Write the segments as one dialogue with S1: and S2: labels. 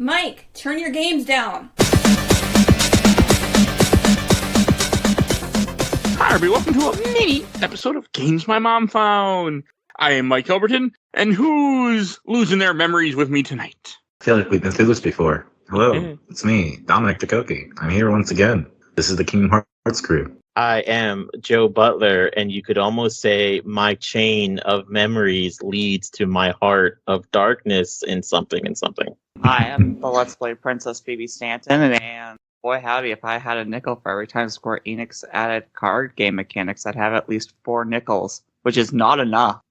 S1: Mike, turn your games down.
S2: Hi, everybody. Welcome to a mini episode of Games My Mom Found. I am Mike Hilberton, and who's losing their memories with me tonight?
S3: I feel like we've been through this before. Hello, It's me, Dominic Jacoki. I'm here once again. This is the Kingdom Hearts crew.
S4: I am Joe Butler, and you could almost say my chain of memories leads to my heart of darkness in something and something.
S5: I am the Let's Play Princess Phoebe Stanton, and boy howdy, if I had a nickel for every time Square Enix added card game mechanics, I'd have at least 4 nickels, which is not enough.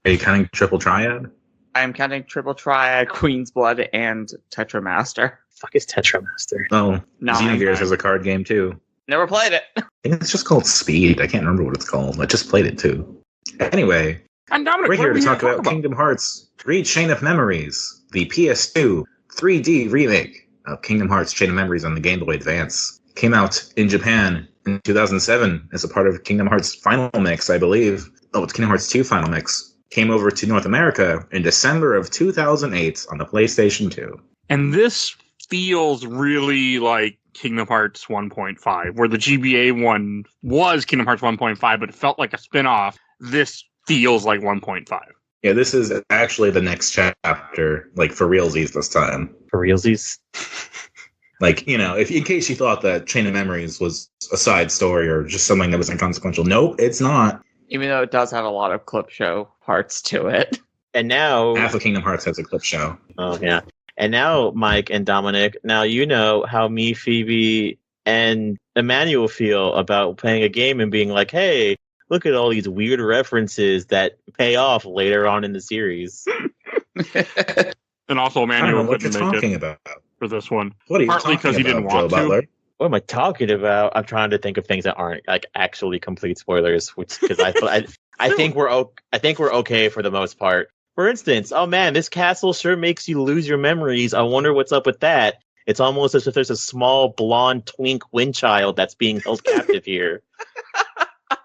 S3: Are you counting Triple Triad?
S5: I am counting Triple Triad, Queen's Blood, and Tetramaster.
S4: Fuck is Tetramaster?
S3: Oh,
S5: No,
S3: Xenogears has a card game too.
S5: Never played it.
S3: I think it's just called Speed. I can't remember what it's called. I just played it too. Anyway,
S2: I'm Dominic.
S3: we're
S2: What
S3: here
S2: are
S3: to
S2: we
S3: talk about
S2: about?
S3: Kingdom Hearts 3 Chain of Memories, the PS2 3D remake of Kingdom Hearts Chain of Memories on the Game Boy Advance. Came out in Japan in 2007 as a part of Kingdom Hearts Final Mix, I believe. Oh, it's Kingdom Hearts 2 Final Mix. Came over to North America in December of 2008 on the PlayStation 2.
S2: And this feels really like Kingdom Hearts 1.5, where the GBA one was Kingdom Hearts 1.5, but it felt like a spin-off. This feels like 1.5.
S3: Yeah, this is actually the next chapter, like for realsies this time.
S4: For realsies?
S3: Like, you know, if in case you thought that Chain of Memories was a side story or just something that was inconsequential, nope, it's not.
S5: Even though it does have a lot of clip show parts to it.
S4: And now...
S3: Half of Kingdom Hearts has a clip show.
S4: Oh, yeah. And now, Mike and Dominic, now you know how me, Phoebe, and Emmanuel feel about playing a game and being like, hey, look at all these weird references that pay off later on in the series.
S2: And also,
S3: I don't know
S2: Emmanuel
S3: what you're
S2: couldn't make
S3: talking
S2: it
S3: about.
S2: for this one.
S3: What are you
S2: Partly
S3: talking
S2: because he
S3: about,
S2: didn't
S3: Joe
S2: want to.
S3: Butler?
S4: What am I talking about? I'm trying to think of things that aren't like actually complete spoilers, which because I think we're okay for the most part. For instance, oh man, this castle sure makes you lose your memories. I wonder what's up with that. It's almost as if there's a small blonde twink wind child that's being held captive here.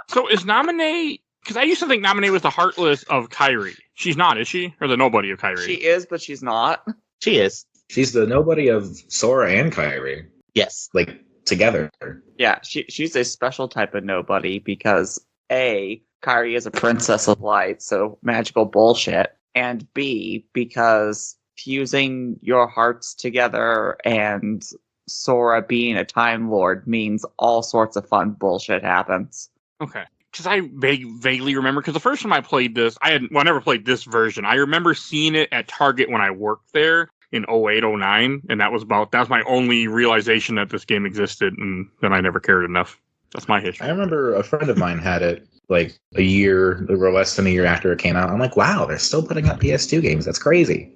S2: So is Naminé... Because I used to think Naminé was the Heartless of Kairi. She's not, is she? Or the Nobody of Kairi?
S5: She is, but she's not.
S4: She is.
S3: She's the nobody of Sora and Kairi,
S4: Yes.
S3: like, together.
S5: Yeah, she's a special type of nobody because A, Kairi is a princess of light, so magical bullshit. And B, because fusing your hearts together and Sora being a Time Lord means all sorts of fun bullshit happens.
S2: Okay. Because I vaguely remember, because the first time I played this, I never played this version. I remember seeing it at Target when I worked there in 08, 09, and that was my only realization that this game existed, and then I never cared enough. That's my history.
S3: I remember a friend of mine had it, like, a year, or less than a year after it came out. I'm like, wow, they're still putting out PS2 games. That's crazy.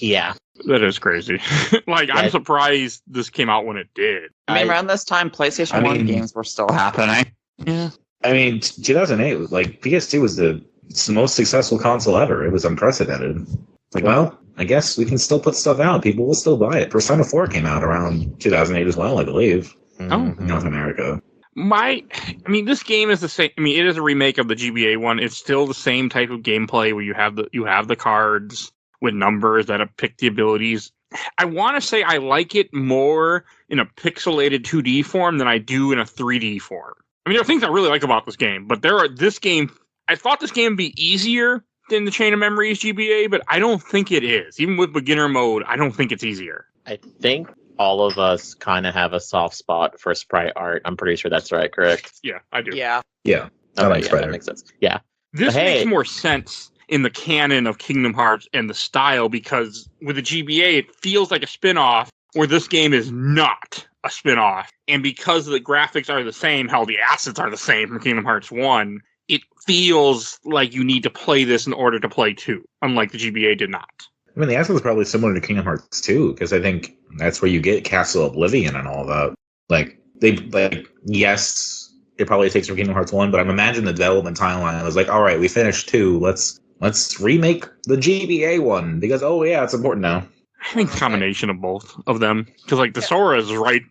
S4: Yeah.
S2: That is crazy. Like,
S4: Yeah.
S2: I'm surprised this came out when it did.
S5: I mean, around this time, PlayStation 1 games were still happening.
S2: Yeah.
S3: I mean, 2008, like, PS2 was it's the most successful console ever. It was unprecedented. Like, well, I guess we can still put stuff out. People will still buy it. Persona 4 came out around 2008 as well, I believe,
S2: Oh.
S3: in North America.
S2: This game is the same. I mean, it is a remake of the GBA one. It's still the same type of gameplay where you have the cards with numbers that pick the abilities. I want to say I like it more in a pixelated 2D form than I do in a 3D form. I mean, there are things I really like about this game, but I thought this game would be easier than the Chain of Memories GBA, but I don't think it is. Even with beginner mode, I don't think it's easier.
S4: I think all of us kind of have a soft spot for sprite art. I'm pretty sure that's right, correct?
S2: Yeah, I do.
S5: Yeah.
S3: Yeah, I
S4: Okay,
S3: like
S4: yeah,
S3: Sprite
S4: that
S3: art.
S4: makes sense. Yeah.
S2: This
S4: Hey.
S2: makes more sense in the canon of Kingdom Hearts and the style, because with the GBA, it feels like a spin-off, where this game is not a spin-off. And because the graphics are the same, hell, the assets are the same from Kingdom Hearts 1, it feels like you need to play this in order to play 2, unlike the GBA did not.
S3: I mean, the answer is probably similar to Kingdom Hearts 2, because I think that's where you get Castle Oblivion and all that. Yes, it probably takes from Kingdom Hearts 1, but I'm imagining the development timeline was like, all right, we finished 2, let's remake the GBA one, because, oh yeah, it's important now.
S2: I think a combination of both of them. Because, like, the Sora is right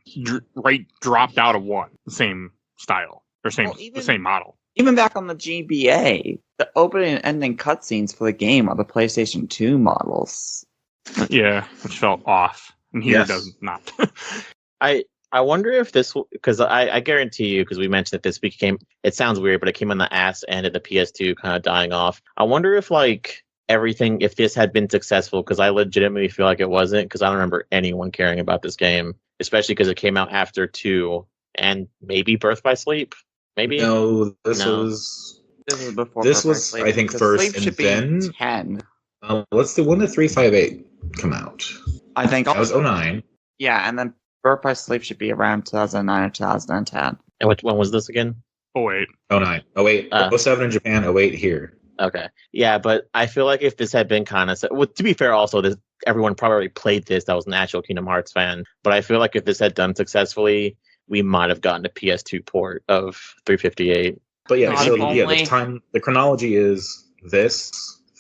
S2: dropped out of 1. The same style. Or the same model.
S5: Even back on the GBA, the opening and ending cutscenes for the game are the PlayStation 2 models.
S2: Yeah, which felt off. And here
S3: Yes.
S2: does not.
S4: I wonder if this, because I guarantee you, because we mentioned that this became, it sounds weird, but it came on the ass end of the PS2 kind of dying off. I wonder if like everything, if this had been successful, because I legitimately feel like it wasn't, because I don't remember anyone caring about this game, especially because it came out after 2 and maybe Birth by Sleep. Maybe?
S3: No, this
S4: No.
S3: was.
S5: This was before.
S3: This
S5: Perfect
S3: was,
S5: Sleep,
S3: I think,
S5: because
S3: first,
S5: Sleep
S3: and
S5: should
S3: then-
S5: be 10.
S3: Let's do, when did 358 come out?
S5: I think.
S3: That was 09.
S5: Yeah, and then Birth by Sleep should be around 2009 or 2010.
S4: And which one was this again?
S2: Oh, wait.
S3: 09. 08. 07 in Japan, 08 here.
S4: Okay. Yeah, but I feel like if this had been kind of, well, to be fair, also, this, everyone probably played this that was an actual Kingdom Hearts fan. But I feel like if this had done successfully, we might have gotten a PS2 port of 358.
S3: But yeah,
S5: God,
S3: so
S5: if
S3: yeah,
S5: only.
S3: the chronology is this,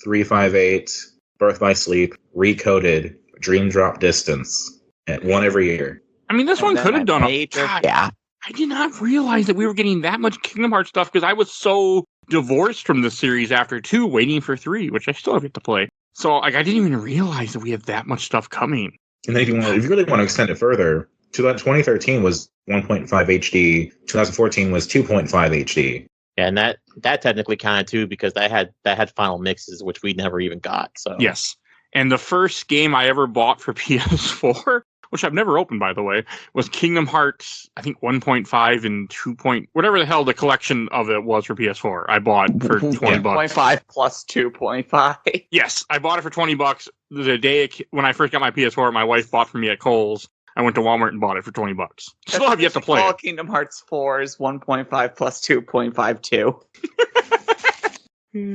S3: 358, Birth by Sleep, Recoded, Dream Drop Distance, and one every year.
S2: I mean, this
S5: And
S2: one
S5: then
S2: could have
S5: a
S2: done a
S5: major.
S2: God,
S5: Yeah.
S2: I did not realize that we were getting that much Kingdom Hearts stuff because I was so divorced from the series after 2, waiting for 3, which I still have yet to play. So, like, I didn't even realize that we had that much stuff coming.
S3: And then if you really want to extend it further, 2013 was 1.5 HD, 2014 was 2.5 HD.
S4: Yeah, and that technically counted too because that had final mixes, which we never even got. So
S2: Yes. And the first game I ever bought for PS4, which I've never opened, by the way, was Kingdom Hearts, I think 1.5 and 2. Whatever the hell the collection of it was for PS4. I bought for 20 bucks.
S5: 0.5 plus 2.5.
S2: Yes, I bought it for 20 bucks the day when I first got my PS4. My wife bought for me at Kohl's. I went to Walmart and bought it for 20 bucks. Still have yet to play
S5: All
S2: it.
S5: Kingdom Hearts 4 is 1.5 plus 2.52.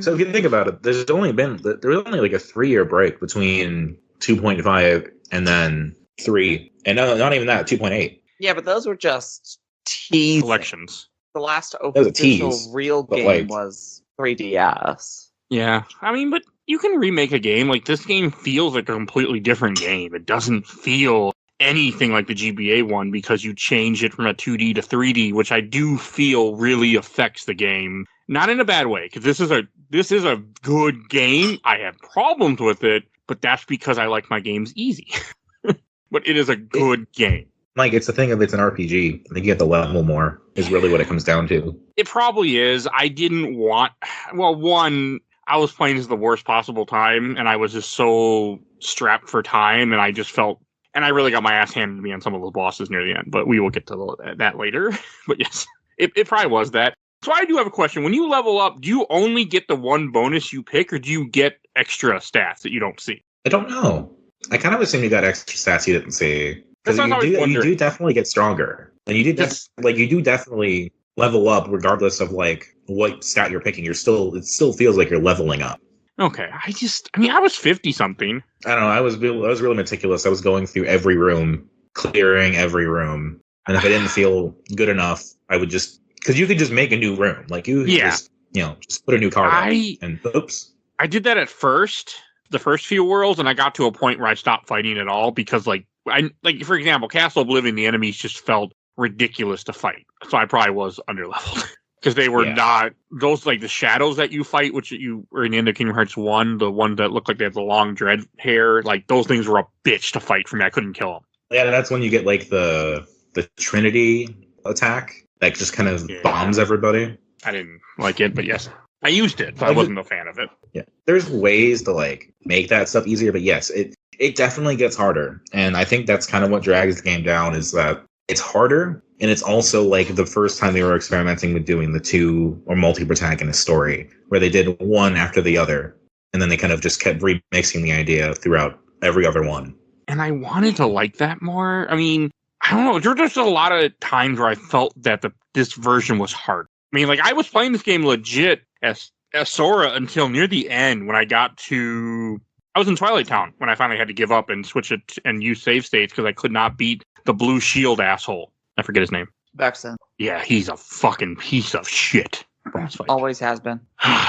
S3: So if you think about it, there was only like a 3-year break between 2.5 and then 3, and not even that, 2.8.
S5: Yeah, but those were just teasing.
S2: Collections.
S5: The last
S3: was a
S5: official
S3: tease,
S5: real
S3: but,
S5: game
S3: like-
S5: was 3DS.
S2: Yeah, I mean, but you can remake a game. Like, this game feels like a completely different game. It doesn't feel anything like the GBA one because you change it from a 2D to 3D, which I do feel really affects the game. Not in a bad way, because this is a good game. I have problems with it, but that's because I like my games easy. But it is a good game.
S3: Like, it's the thing of it's an RPG. I think you have to level more, is really what it comes down to.
S2: It probably is. I didn't want... Well, one, I was playing this the worst possible time, and I was just so strapped for time, and I just felt... And I really got my ass handed to me on some of those bosses near the end, but we will get to that later. But yes, it probably was that. So I do have a question. When you level up, do you only get the one bonus you pick, or do you get extra stats that you don't see?
S3: I don't know. I kind of assume you got extra stats you didn't see. Because
S2: That's what I was
S3: you
S2: wondering.
S3: do definitely get stronger. And you do definitely level up regardless of like what stat you're picking. It still feels like you're leveling up.
S2: Okay, I was 50-something.
S3: I don't know. I was really meticulous. I was going through every room, clearing every room, and if I didn't feel good enough, I would just because you could just make a new room, like you just put a new card up, and oops.
S2: I did that at first, the first few worlds, and I got to a point where I stopped fighting at all because, like for example, Castle Oblivion, the enemies just felt ridiculous to fight, so I probably was underleveled. Because they were not those like the shadows that you fight, which you were in the end of Kingdom Hearts 1, the one that looked like they had the long dread hair, like those things were a bitch to fight for me. I couldn't kill them.
S3: Yeah, that's when you get like the Trinity attack that just kind of bombs everybody.
S2: I didn't like it, but yes, I used it. So I wasn't a fan of it.
S3: Yeah, there's ways to like make that stuff easier, but yes, it definitely gets harder, and I think that's kind of what drags the game down is that it's harder. And it's also like the first time they were experimenting with doing the 2 or multi-protagonist story, where they did one after the other, and then they kind of just kept remixing the idea throughout every other one.
S2: And I wanted to like that more. I mean, I don't know. There were just a lot of times where I felt that this version was hard. I mean, like I was playing this game legit as Sora until near the end when I was in Twilight Town when I finally had to give up and switch it and use save states because I could not beat the blue shield asshole. I forget his name.
S5: Vexen.
S2: Yeah, he's a fucking piece of shit. Boss fight.
S5: Always has been.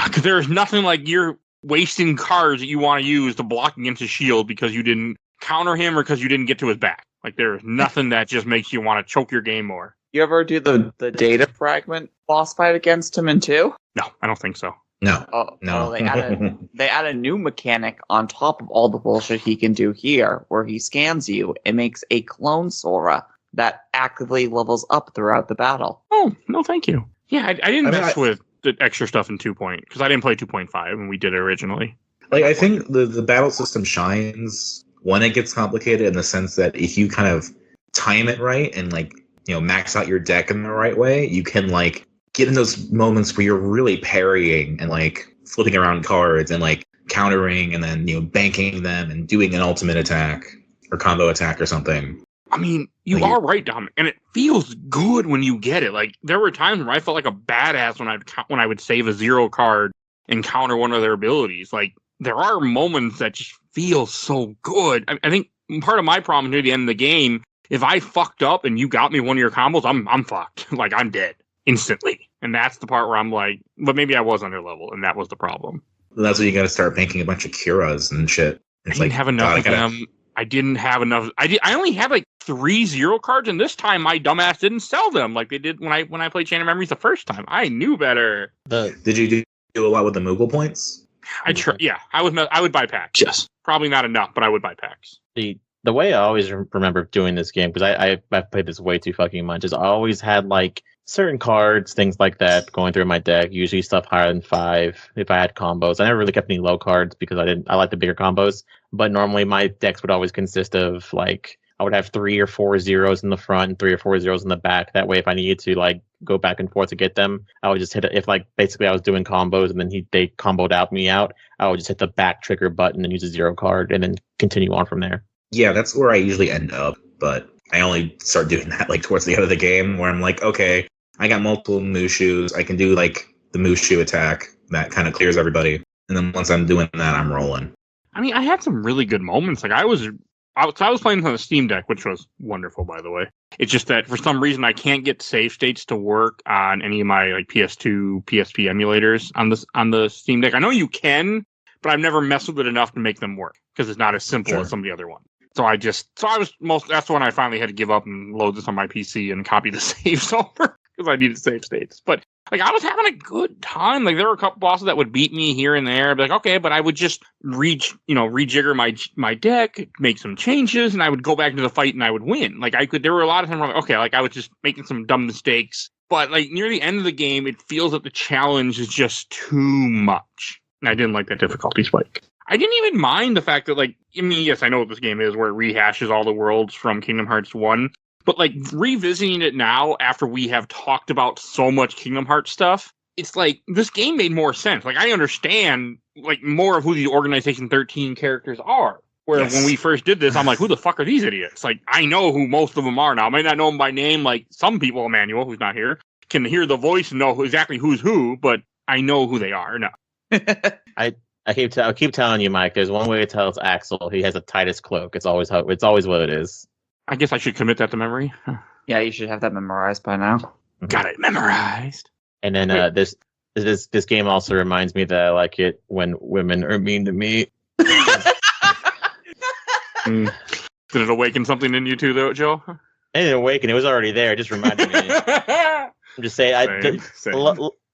S2: Because there's nothing like you're wasting cards that you want to use to block against his shield because you didn't counter him or because you didn't get to his back. Like there's nothing that just makes you want to choke your game more.
S5: You ever do the data fragment boss fight against him in 2?
S2: No, I don't think so.
S3: No.
S5: Oh,
S3: No.
S5: oh, they add a new mechanic on top of all the bullshit he can do here, where he scans you and makes a clone Sora that actively levels up throughout the battle.
S2: Oh, no, thank you. Yeah, I didn't
S3: I mean,
S2: mess with the extra stuff in 2 because I didn't play 2.5 when we did it originally.
S3: Like, I think the battle system shines when it gets complicated in the sense that if you kind of time it right and, like, you know, max out your deck in the right way, you can, like, get in those moments where you're really parrying and, like, flipping around cards and, like, countering and then, you know, banking them and doing an ultimate attack or combo attack or something.
S2: I mean, you
S3: Like,
S2: are right, Dominic, and it feels good when you get it. Like, there were times where I felt like a badass when I would save a 0 card and counter one of their abilities. Like, there are moments that just feel so good. I think part of my problem near the end of the game, if I fucked up and you got me one of your combos, I'm fucked. Like, I'm dead instantly. And that's the part where I'm like, but maybe I was under level, and that was the problem.
S3: That's when you got to start banking a bunch of Kiras and shit.
S2: I didn't have enough of them. I didn't have enough. I only had like 3 0 cards, and this time my dumbass didn't sell them like they did when I played Chain of Memories the first time. I knew better.
S3: Did you do a lot with the Moogle points?
S2: Yeah, I would buy packs. Yes, probably not enough, but I would buy packs.
S4: The way I always remember doing this game, because I've played this way too fucking much, is I always had like certain cards, things like that, going through my deck. Usually stuff higher than 5. If I had combos, I never really kept any low cards because I like the bigger combos. But normally my decks would always consist of like I would have 3 or 4 zeros in the front and 3 or 4 zeros in the back. That way, if I needed to like go back and forth to get them, I would just hit it. If like basically I was doing combos and then they comboed me out, I would just hit the back trigger button and use a 0 card and then continue on from there.
S3: Yeah, that's where I usually end up, but I only start doing that like towards the end of the game where I'm like, okay, I got multiple Mushus. I can do like the Mushu attack that kind of clears everybody. And then once I'm doing that, I'm rolling.
S2: I mean, I had some really good moments. Like I was playing on the Steam Deck, which was wonderful, by the way. It's just that for some reason I can't get save states to work on any of my like PS2, PSP emulators on the Steam Deck. I know you can, but I've never messed with it enough to make them work because it's not as simple as some of the other ones. That's when I finally had to give up and load this on my PC and copy the saves over because I needed save states. But like I was having a good time. Like there were a couple bosses that would beat me here and there. I'd be like, okay, but I would just rejigger my deck, make some changes, and I would go back into the fight and I would win. Like there were a lot of times where I'm like, okay, like I was just making some dumb mistakes. But like near the end of the game, it feels that the challenge is just too much. And I didn't like that difficulty spike. I didn't even mind the fact that, like, I mean, yes, I know what this game is, where it rehashes all the worlds from Kingdom Hearts 1, but, like, revisiting it now after we have talked about so much Kingdom Hearts stuff, it's like, this game made more sense. Like, I understand, like, more of who the Organization 13 characters are. Whereas when we first did this, I'm like, who the fuck are these idiots? Like, I know who most of them are now. I might not know them by name, like, some people, Emmanuel, who's not here, can hear the voice and know exactly who's who, but I know who they are now.
S4: I keep telling you, Mike. There's one way to tell it's Axel. He has a Titus cloak. It's always what it is.
S2: I guess I should commit that to memory.
S5: Yeah, you should have that memorized by now.
S2: Got it memorized.
S4: And then this game also reminds me that I like it when women are mean to me.
S2: Did it awaken something in you too, though, Joe?
S4: It didn't awaken. It was already there. It just reminded me. I'm just saying.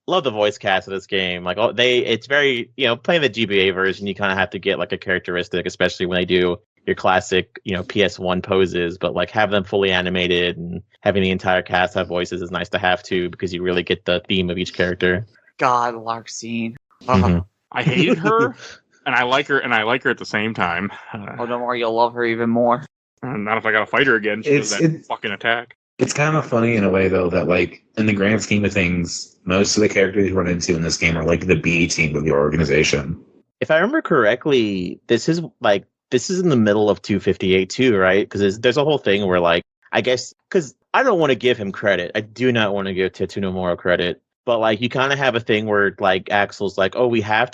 S4: Love the voice cast of this game. Like it's very, playing the GBA version, you kind of have to get like a characteristic, especially when they do your classic, PS1 poses. But like having them fully animated and having the entire cast have voices is nice to have too, because you really get the theme of each character.
S5: God, Larxene.
S4: Mm-hmm.
S2: I hated her, and I like her, at the same time.
S5: Oh, don't worry, you'll love her even more.
S2: Not if I gotta fight her again. She does that fucking attack.
S3: It's kind of funny in a way, though, that, like, in the grand scheme of things, most of the characters you run into in this game are, like, the B team of the organization.
S4: If I remember correctly, this is in the middle of 258 too, right? Because there's a whole thing where, like, I guess, because I don't want to give him credit. I do not want to give Tetsuya Nomura credit. But, like, you kind of have a thing where, like, Axel's like, oh, we have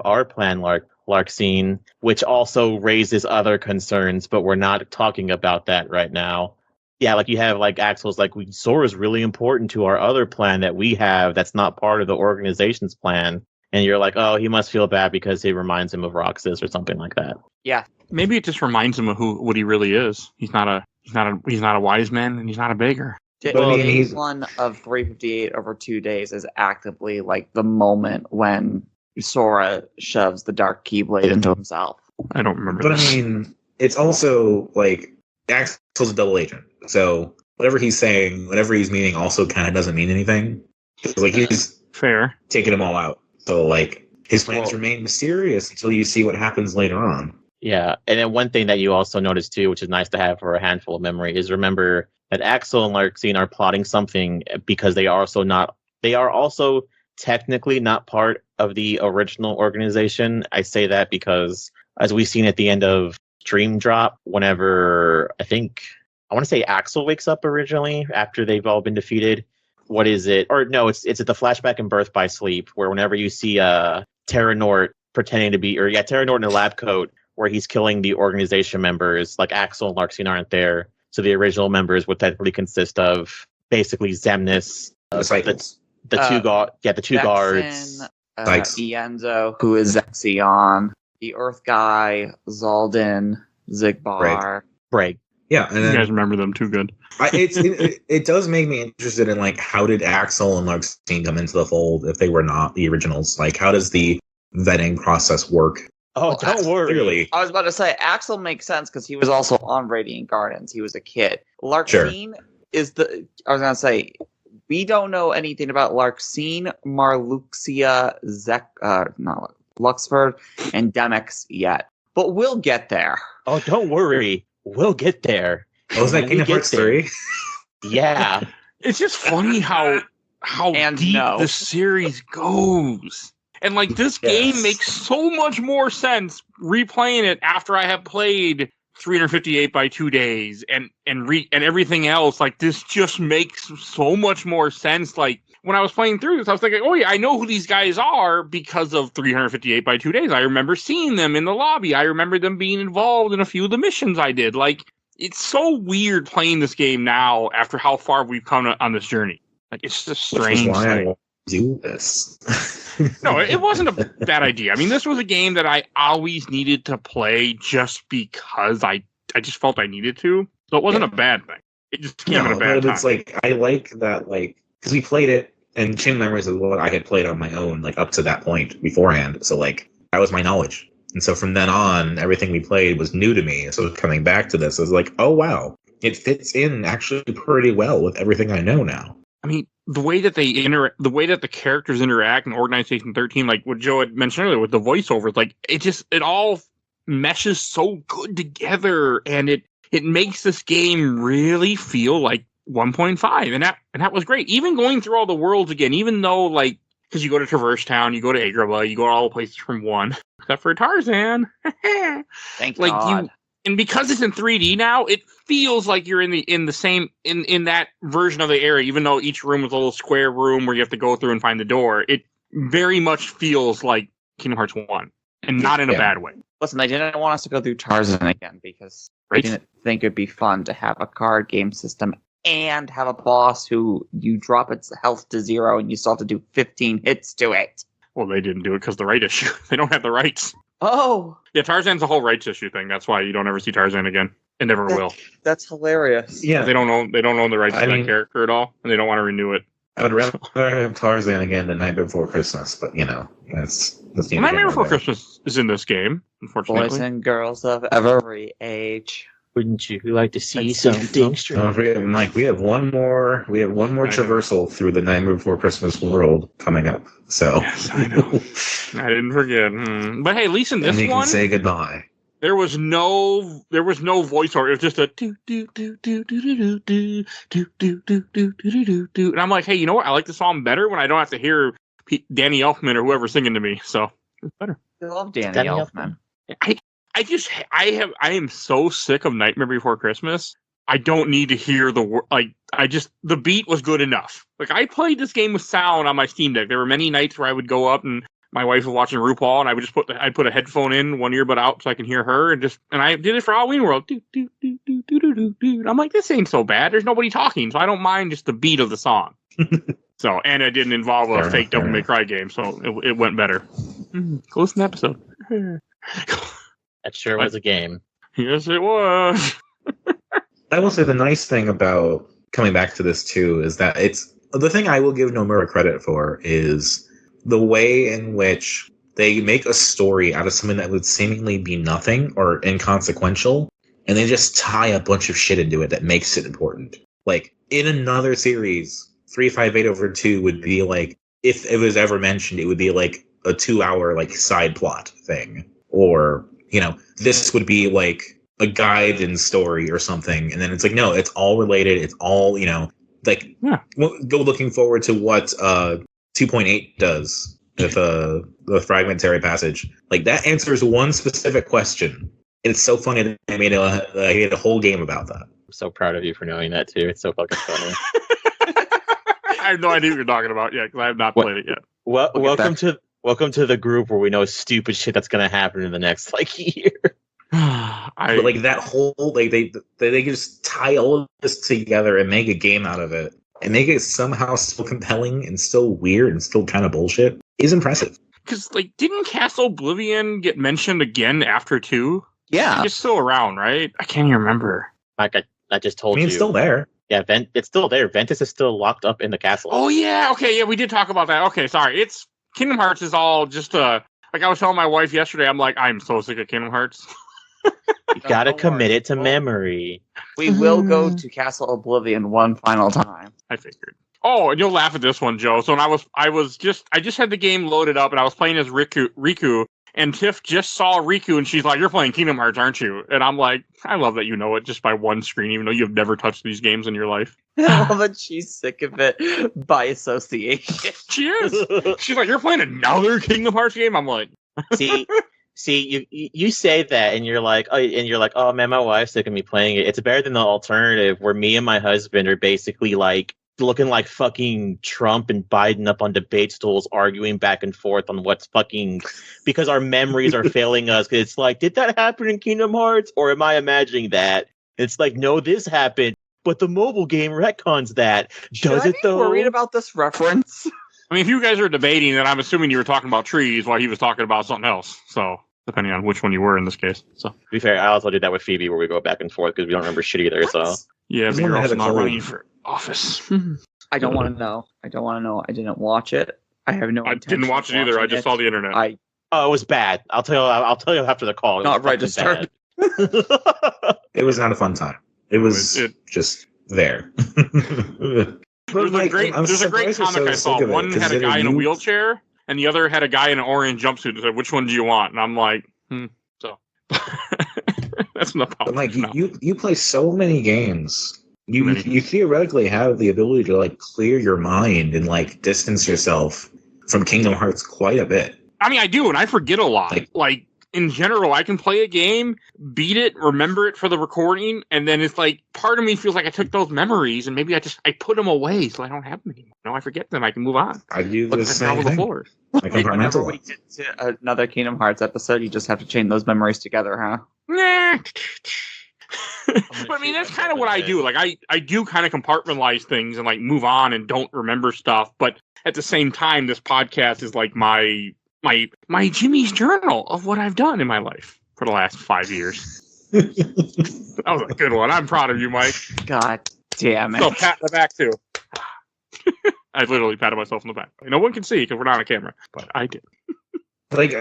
S4: our plan, Larxene, which also raises other concerns, but we're not talking about that right now. Yeah, like you have like Axel's like Sora's really important to our other plan that we have that's not part of the organization's plan. And you're like, oh, he must feel bad because it reminds him of Roxas or something like that.
S5: Yeah.
S2: Maybe it just reminds him of what he really is. He's not a wise man and he's not a beggar.
S3: But I mean,
S5: Day
S3: he's-
S5: 1 of 358 over 2 days is actively like the moment when Sora shoves the Dark Keyblade into himself.
S2: I don't remember.
S3: But I
S2: this.
S3: mean, it's also like Axel's a double agent, so whatever he's saying, whatever he's meaning, also kind of doesn't mean anything. 'Cause, like he's
S2: Fair.
S3: taking them all out, so like his plans
S5: Well-
S3: remain mysterious until you see what happens later on.
S4: Yeah, and then one thing that you also notice too, which is nice to have for a handful of memory, is remember that Axel and Larxene are plotting something because they are also technically not part of the original organization. I say that because as we've seen at the end of Dream Drop, whenever I want to say Axel wakes up originally after they've all been defeated. What is it? Or no, it's at the flashback in Birth by Sleep, where whenever you see Terra Nort pretending to be, Terra Nort in a lab coat where he's killing the organization members, like Axel and Larxene aren't there. So the original members would technically consist of basically Xemnas,
S3: Disciples.
S4: the two guards,
S5: Vexen,
S3: Sykes.
S5: Ienzo, who is Zexion, the Earth Guy, Zaldin, Zigbar.
S4: Break.
S3: Yeah, and
S2: You
S3: then
S2: guys remember them too good.
S3: it does make me interested in like how did Axel and Larxene come into the fold if they were not the originals? Like how does the vetting process work?
S4: Oh, don't worry.
S3: Clearly,
S5: I was about to say Axel makes sense because he was also on Radiant Gardens. He was a kid. Larxene is I was gonna say we don't know anything about Larxene, Marluxia, not Luxford, and Demix yet, but we'll get there.
S4: Oh, don't worry. We'll get there.
S3: oh, was that
S4: When we
S3: Kingdom
S4: get
S3: Hearts
S4: there.
S3: 3?
S4: Yeah.
S2: It's just funny how
S5: And
S2: deep
S5: no.
S2: the series goes. And like this
S3: Yes.
S2: game makes so much more sense replaying it after I have played 358 by 2 days and everything else. Like this just makes so much more sense. Like when I was playing through this, I was thinking, oh yeah, I know who these guys are because of 358 by 2 days. I remember seeing them in the lobby. I remember them being involved in a few of the missions I did. Like it's so weird playing this game now after how far we've come on this journey. Like it's just
S3: Which
S2: strange.
S3: is why I
S2: thing.
S3: won't do this.
S2: No, it wasn't a bad idea. I mean, this was a game that I always needed to play just because I just felt I needed to. So it wasn't a bad thing. It just came at a bad
S3: but
S2: time.
S3: it's like I like that, like because we played it, and Chain of Memories is what I had played on my own, like up to that point beforehand. So like that was my knowledge, and so from then on, everything we played was new to me. So coming back to this, I was like, oh wow, it fits in actually pretty well with everything I know now.
S2: I mean, the way that the way that the characters interact in Organization 13, like what Joe had mentioned earlier with the voiceovers, like it all meshes so good together, and it makes this game really feel like 1.5, and that was great. Even going through all the worlds again, even though like because you go to Traverse Town, you go to Agrabah, you go to all the places from 1, except for Tarzan.
S5: Thank
S2: Like
S5: God.
S2: and because it's in 3D now, it feels like you're in the same in that version of the area. Even though each room is a little square room where you have to go through and find the door, it very much feels like Kingdom Hearts 1, and not in a
S3: Yeah.
S2: bad way.
S5: Listen, they didn't want us to go through Tarzan again because
S2: Right?
S5: they didn't think it'd be fun to have a card game system and have a boss who you drop its health to 0 and you still have to do 15 hits to it.
S2: Well, they didn't do it because the right issue. They don't have the rights.
S5: Oh,
S2: Yeah, Tarzan's a whole rights issue thing. That's why you don't ever see Tarzan again. It never will.
S5: that's hilarious.
S3: Yeah,
S2: They don't own the rights
S3: I
S2: to that
S3: mean-
S2: character at all, and they don't want to renew it.
S3: I would rather have Tarzan again the night before Christmas, but you know that's the
S2: Nightmare Before Christmas is in this game, unfortunately.
S5: Boys and girls of every age.
S4: Wouldn't you like to see
S5: Let's
S4: something
S3: Don't
S4: strange?
S3: forget, Mike. We have one more
S2: I know.
S3: traversal through the Nightmare Before Christmas world coming up. So
S2: Yes, I know. I didn't forget. But hey, at least in
S3: and
S2: this
S3: you
S2: one,
S3: can say goodbye.
S2: there was no voiceover. It was just a do do do do do do do do do do do do do do. And I'm like, hey, you know what? I like the song better when I don't have to hear Danny Elfman or whoever singing to me. So it's better.
S5: I love Danny
S4: Danny
S5: Elfman.
S2: I am so sick of Nightmare Before Christmas. I don't need to hear the beat was good enough. Like I played this game with sound on my Steam Deck. There were many nights where I would go up and my wife was watching RuPaul, and I would just put a headphone in, one earbud out, so I can hear her, and I did it for Halloween World. Do do do do do do do do. I'm like, this ain't so bad. There's nobody talking, so I don't mind just the beat of the song. So, and it didn't involve a
S3: Fair
S2: fake
S3: enough,
S2: Devil
S3: fair
S2: May
S3: enough.
S2: Cry game, so it went better. Close in the episode.
S4: That sure was a game.
S2: Yes, it was.
S3: I will say the nice thing about coming back to this too, is that it's the thing I will give Nomura credit for is the way in which they make a story out of something that would seemingly be nothing or inconsequential, and they just tie a bunch of shit into it that makes it important. Like, in another series, 358/2 would be like, if it was ever mentioned, it would be like a 2-hour like side plot thing. Or, this would be like a guide and story or something. And then it's like, no, it's all related. It's all, go looking forward to what 2.8 does with the fragmentary passage. Like, that answers one specific question. It's so funny that they made a whole game about that.
S4: I'm so proud of you for knowing that too. It's so fucking funny.
S2: I have no idea what you're talking about yet because I have not played it yet.
S4: Well, welcome to the group where we know stupid shit that's gonna happen in the next year.
S3: But like that whole they just tie all of this together and make a game out of it and make it somehow still compelling and still weird and still kind of bullshit is impressive.
S2: Because didn't Castle Oblivion get mentioned again after 2?
S5: Yeah.
S2: It's still around, right? I can't even remember.
S4: Like I just told you.
S3: It's still there.
S4: Yeah, it's still there. Ventus is still locked up in the castle.
S2: Oh yeah, okay, yeah, we did talk about that. Okay, sorry. It's Kingdom Hearts is all just like I was telling my wife yesterday. I'm like, I'm so sick of Kingdom Hearts.
S4: You gotta commit it to memory.
S5: We will go to Castle Oblivion one final time.
S2: I figured. Oh, and you'll laugh at this one, Joe. So when I just had the game loaded up and I was playing as Riku, and Tiff just saw Riku and she's like, "You're playing Kingdom Hearts, aren't you?" And I'm like, I love that you know it just by one screen, even though you've never touched these games in your life.
S5: I love that she's sick of it by association.
S2: She is. She's like, "You're playing another Kingdom Hearts game?" I'm like,
S4: See, you say that, and you're like, oh man, my wife's sick of me playing it. It's better than the alternative where me and my husband are basically like looking like fucking Trump and Biden up on debate stools, arguing back and forth on what's fucking because our memories are failing us. Cause it's like, did that happen in Kingdom Hearts, or am I imagining that? It's like, no, this happened, but the mobile game retcons that. Does it though?
S5: Worried about this reference?
S2: I mean, if you guys are debating, then I'm assuming you were talking about trees while he was talking about something else. So, depending on which one you were in this case. So,
S4: to be fair, I also did that with Phoebe where we go back and forth because we don't remember shit either. So,
S2: yeah, but
S3: Someone
S2: you're
S3: had
S2: also
S3: a
S2: not
S3: color.
S2: running for office.
S5: I don't want to know. I didn't watch it. I have no.
S2: I didn't watch it either. I just saw the internet.
S4: oh, it was bad. I'll tell you after the call. It
S5: Not
S4: was
S5: right to
S4: fucking
S5: start.
S4: bad.
S3: It was not a fun time. It was just there.
S2: There's a great comic I saw. One had a guy in a wheelchair, and the other had a guy in an orange jumpsuit. And said, "Which one do you want?" And I'm like, So that's enough.
S3: But like you play so many games. You theoretically have the ability to like clear your mind and like distance yourself from Kingdom Hearts quite a bit.
S2: I mean, I do, and I forget a lot. Like in general, I can play a game, beat it, remember it for the recording, and then it's like part of me feels like I took those memories and maybe I put them away so I don't have them anymore. No, I forget them. I can move on.
S3: I do the same
S2: the
S3: thing.
S2: floors.
S3: I
S5: Whenever we
S3: compartmentalize.
S5: get to another Kingdom Hearts episode, you just have to chain those memories together, huh?
S2: Nah. But I mean, that's kind of what I do. Like, I do kind of compartmentalize things and like move on and don't remember stuff. But at the same time, this podcast is like my Jimmy's journal of what I've done in my life for the last 5 years. That was a good one. I'm proud of you, Mike.
S5: God damn it.
S2: So pat the back too. I literally patted myself on the back. No one can see because we're not on camera, but I did.
S3: Like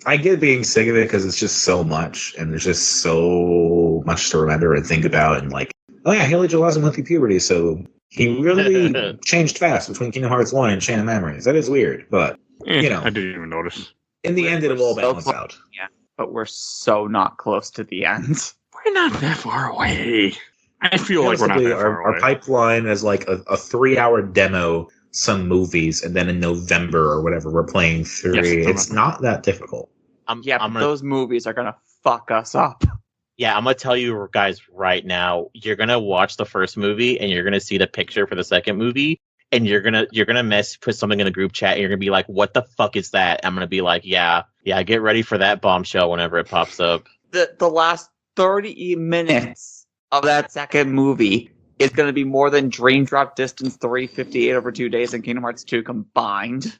S3: I get being sick of it because it's just so much, and there's just so much to remember and think about, and like, oh yeah, Haley Joel Osment went through puberty, so he really changed fast between Kingdom Hearts 1 and Chain of Memories. That is weird, but you know,
S2: I didn't even notice.
S3: in the end, it'll all
S5: so
S3: balance
S5: close.
S3: out.
S5: Yeah, but we're so not close to the end.
S2: We're not that far away. I feel like we're not
S3: Realistically,
S2: that far
S3: our
S2: away.
S3: pipeline is like a 3-hour demo, some movies, and then in November or whatever, we're playing 3.
S2: Yes,
S3: It's not that difficult.
S4: I'm
S5: But
S4: gonna,
S5: those movies are gonna fuck us up.
S4: yeah, I'm gonna tell you guys right now. You're gonna watch the first movie, and you're gonna see the picture for the second movie, and you're gonna put something in the group chat, and you're gonna be like, "What the fuck is that?" I'm gonna be like, "Yeah, get ready for that bombshell whenever it pops up."
S5: The last 30 minutes of that second movie is going to be more than Dream Drop Distance 358/2 days and Kingdom Hearts 2 combined.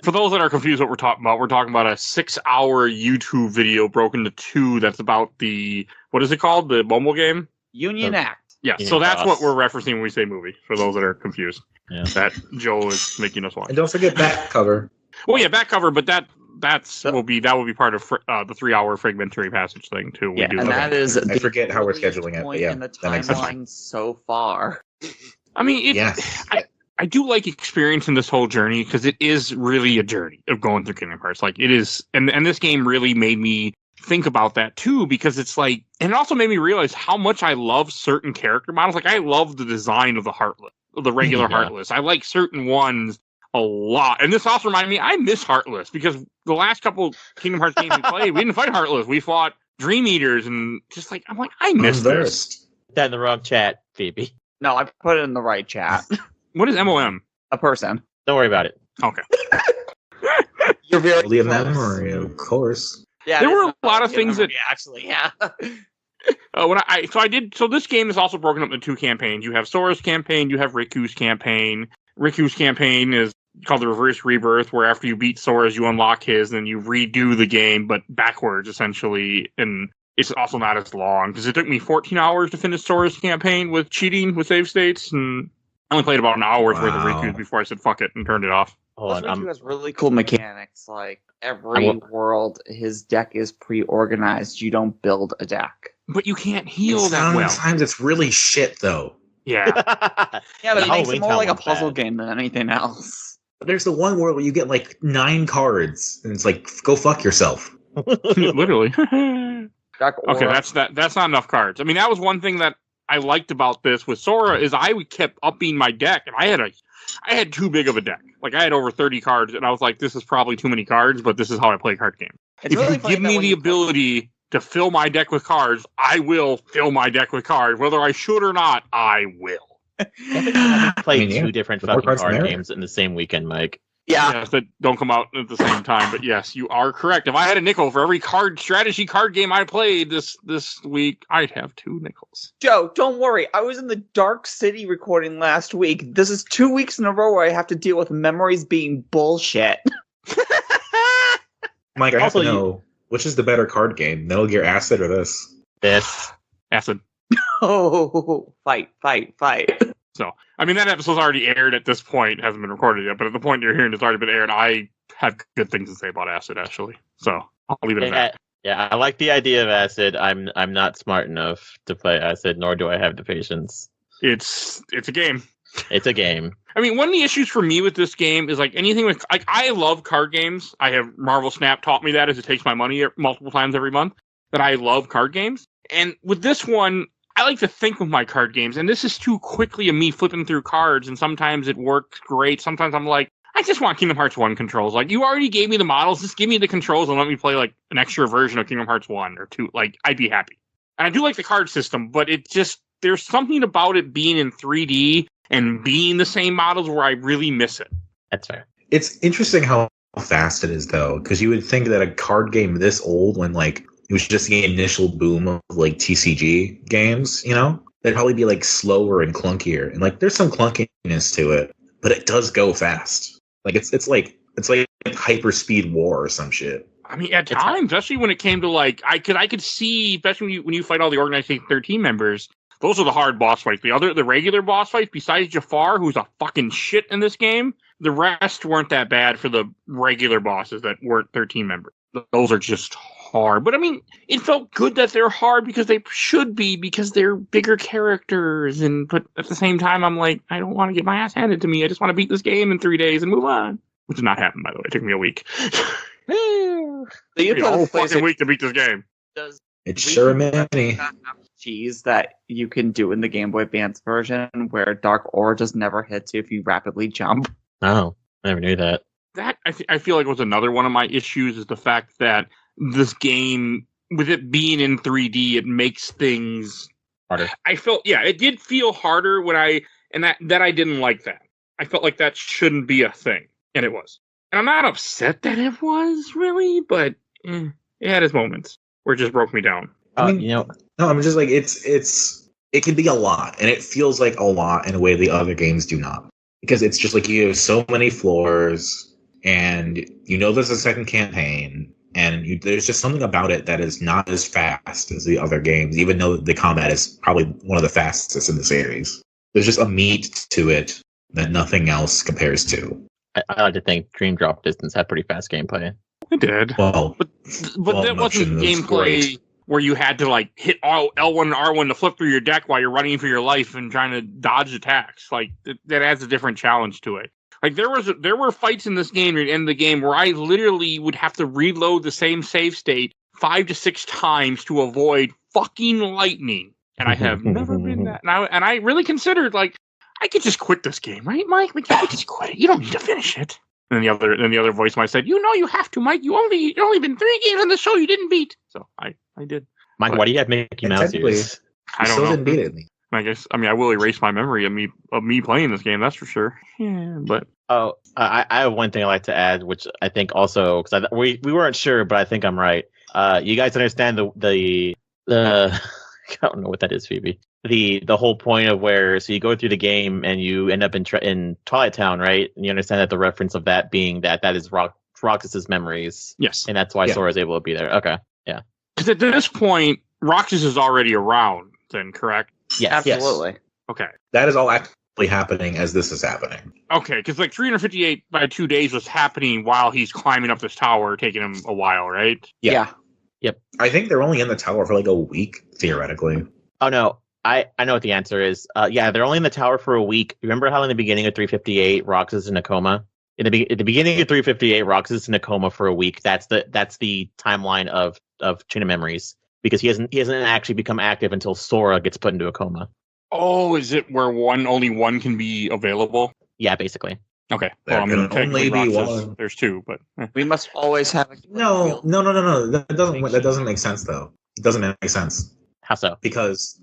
S2: For those that are confused what we're talking about a 6-hour YouTube video broken into 2 that's about the, what is it called? The mobile game?
S5: Union Act.
S2: Yeah,
S4: Kingdom
S2: so that's what
S4: Cross.
S2: we're referencing when we say movie, for those that are confused.
S4: Yeah.
S2: That Joel is making us watch.
S3: And don't forget back cover.
S2: Well, yeah, back cover, but that
S5: So-
S2: will be part of the 3-hour fragmentary passage thing too.
S5: Yeah, and
S3: Okay.
S5: that is.
S3: I forget how we're
S5: earliest
S3: scheduling it, but
S5: point
S3: yeah,
S5: in the
S3: that makes sense.
S5: timeline so far.
S2: I mean,
S3: Yes.
S2: I do like experiencing this whole journey because it is really a journey of going through Kingdom Hearts. Like it is, and this game really made me think about that too, because it's like, and it also made me realize how much I love certain character models. Like I love the design of the Heartless, of the regular
S4: Yeah.
S2: Heartless. I like certain ones a lot, and this also reminded me I miss Heartless because the last couple Kingdom Hearts games we played, we didn't fight Heartless. We fought Dream Eaters, and just like I'm like I miss this.
S3: Unversed.
S4: That in the wrong chat, Phoebe.
S5: No, I put it in the right chat.
S2: What is MOM?
S5: A person.
S4: Don't worry about it.
S2: Okay.
S5: You're very
S3: Only a
S5: close.
S3: memory, of course.
S5: Yeah,
S2: There
S5: it is
S2: were a lot of
S5: a
S2: things
S5: memory, actually, yeah.
S2: So this game is also broken up into 2 campaigns. You have Sora's campaign, you have Riku's campaign. Riku's campaign is called the Reverse Rebirth, where after you beat Sora's, you unlock his, and you redo the game, but backwards, essentially. And it's also not as long, because it took me 14 hours to finish Sora's campaign with cheating with save states, and I only played about an hour's worth of
S3: Wow.
S2: Riku's before I said fuck it and turned it off.
S4: Hold
S5: Plus,
S4: on.
S5: Riku has really cool mechanics. Like, every world, his deck is pre-organized. You don't build a deck.
S2: But you can't heal that well.
S3: Sometimes it's really shit, though.
S2: Yeah.
S5: Yeah, but
S4: The
S5: it makes
S4: Halloween
S5: it more
S4: Town
S5: like a
S4: one's
S5: puzzle
S4: bad.
S5: game than anything else.
S3: There's the one where you get like 9 cards, and it's like, go fuck yourself.
S2: Literally.
S5: Dark
S2: Okay,
S5: Aura-
S2: that's not enough cards. I mean, that was one thing that I liked about this with Sora is I kept upping my deck, and I had too big of a deck. Like I had over 30 cards, and I was like, this is probably too many cards, but this is how I play a card game.
S5: It's
S2: If
S5: really
S2: you
S5: funny
S2: give
S5: that
S2: me
S5: when
S2: the
S5: you play-
S2: ability to fill my deck with cards, I will fill my deck with cards. Whether I should or not, I will.
S4: Play
S3: I mean, yeah,
S4: two different
S3: the more
S4: fucking
S3: cards, the
S4: card
S3: merrier.
S4: games in the same weekend, Mike.
S5: Yeah,
S2: Yes, that don't come out at the same time. But yes, you are correct. If I had a nickel for every strategy card game I played this week, I'd have 2 nickels.
S5: Joe, don't worry. I was in the Dark City recording last week. This is 2 weeks in a row where I have to deal with memories being bullshit.
S3: Mike, I have
S4: Also,
S3: to
S4: you-
S3: know, which is the better card game, Metal Gear Acid or this?
S4: This.
S2: Acid.
S5: Oh, fight.
S2: So, I mean, that episode's already aired at this point. It hasn't been recorded yet, but at the point you're hearing, it's already been aired. I have good things to say about Acid, actually. So, I'll leave it at that.
S4: Yeah, I like the idea of Acid. I'm not smart enough to play Acid, nor do I have the patience.
S2: It's a game.
S4: It's a game.
S2: I mean, one of the issues for me with this game is like anything with like I love card games. I have Marvel Snap taught me that as it takes my money multiple times every month. That I love card games, and with this one, I like to think with my card games, and this is too quickly of me flipping through cards, and sometimes it works great. Sometimes I'm like, I just want Kingdom Hearts 1 controls. Like, you already gave me the models, just give me the controls and let me play like an extra version of Kingdom Hearts 1 or 2. Like, I'd be happy. And I do like the card system, but it just there's something about it being in 3D and being the same models where I really miss it.
S4: That's fair.
S3: It's interesting how fast it is, though, because you would think that a card game this old, when like it was just the initial boom of like TCG games, you know, they'd probably be like slower and clunkier. And like there's some clunkiness to it, but it does go fast. Like it's like hyper speed war or some shit.
S2: I mean, at times, especially when it came to like, I could see, especially when you fight all the Organization 13 members, those are the hard boss fights. The regular boss fights, besides Jafar, who's a fucking shit in this game, the rest weren't that bad for the regular bosses that weren't 13 members. Those are just hard. But I mean, it felt good that they're hard because they should be, because they're bigger characters. But at the same time, I'm like, I don't want to get my ass handed to me. I just want to beat this game in 3 days and move on. Which did not happen, by the way. It took me a week.
S5: So you
S2: It took me a
S5: play
S2: whole
S5: the
S2: fucking
S5: PlayStation
S2: week to beat this game.
S5: does
S3: It's sure many.
S5: cheese that you can do in the Game Boy Advance version where Dark Aura just never hits you if you rapidly jump.
S4: Oh, I never knew that.
S2: That I feel like was another one of my issues, is the fact that this game, with it being in 3D, it makes things
S4: Harder.
S2: I felt, yeah, it did feel harder when I didn't like that. I felt like that shouldn't be a thing, and it was. And I'm not upset that it was, really, but it had its moments where it just broke me down.
S3: I mean,
S4: You know,
S3: No, I'm just like it can be a lot, and it feels like a lot in a way the other games do not, because it's just like you have so many floors, and you know there's a second campaign, and there's just something about it that is not as fast as the other games, even though the combat is probably one of the fastest in the series. There's just a meat to it that nothing else compares to.
S4: I like to think Dream Drop Distance had pretty fast gameplay.
S2: It did.
S3: Well,
S2: But that wasn't
S3: was
S2: gameplay
S3: great.
S2: where you had to like hit L1 and R1 to flip through your deck while you're running for your life and trying to dodge attacks. Like that adds a different challenge to it. Like there were fights in this game at the end of the game where I literally would have to reload the same save state 5 to 6 times to avoid fucking lightning. And I have never been that. And I really considered like I could just quit this game, right, Mike? Like you could just quit it. You don't need to finish it. And then the other voice might said, "You know you have to, Mike. You've only been 3 games on the show you didn't beat." So I did.
S4: Mike,
S2: But-
S4: why do you have Mickey Mouse
S3: technically,
S4: ears?
S2: I
S3: You
S2: don't
S3: still
S2: know.
S3: didn't beat it.
S2: I will erase my memory of me playing this game. That's for sure. Yeah, but
S4: Oh, I have one thing I'd like to add, which I think also because we weren't sure, but I think I'm right. You guys understand the I don't know what that is, Phoebe. The whole point of where so you go through the game and you end up in Twilight Town, right? And you understand that the reference of that being that is Roxas's memories,
S2: yes,
S4: and that's why
S3: Yeah.
S4: Sora's able to be there. Okay,
S2: because at this point, Roxas is already around. Then correct?
S4: yes,
S5: Absolutely.
S2: Okay.
S3: That is all actually happening as this is happening.
S2: Okay, because like 358 by 2 days was happening while he's climbing up this tower, taking him a while, right?
S3: Yeah.
S5: Yeah.
S3: I think they're only in the tower for like a week, theoretically.
S4: Oh no, I know what the answer is. Yeah, they're only in the tower for a week. Remember how in the beginning of 358, Roxas is in a coma? At the beginning of 358, Roxas is in a coma for a week. That's the timeline of Chain of Memories because he hasn't actually become active until Sora gets put into a coma.
S2: Oh, is it where only one can be available?
S4: Yeah, basically.
S2: Okay.
S3: There
S2: Well, I mean,
S3: can only
S2: technically
S3: be
S2: Roxas,
S3: one.
S2: there's 2, but
S5: We must always have a
S3: No. That doesn't make sense though. It doesn't make sense
S4: How so?
S3: because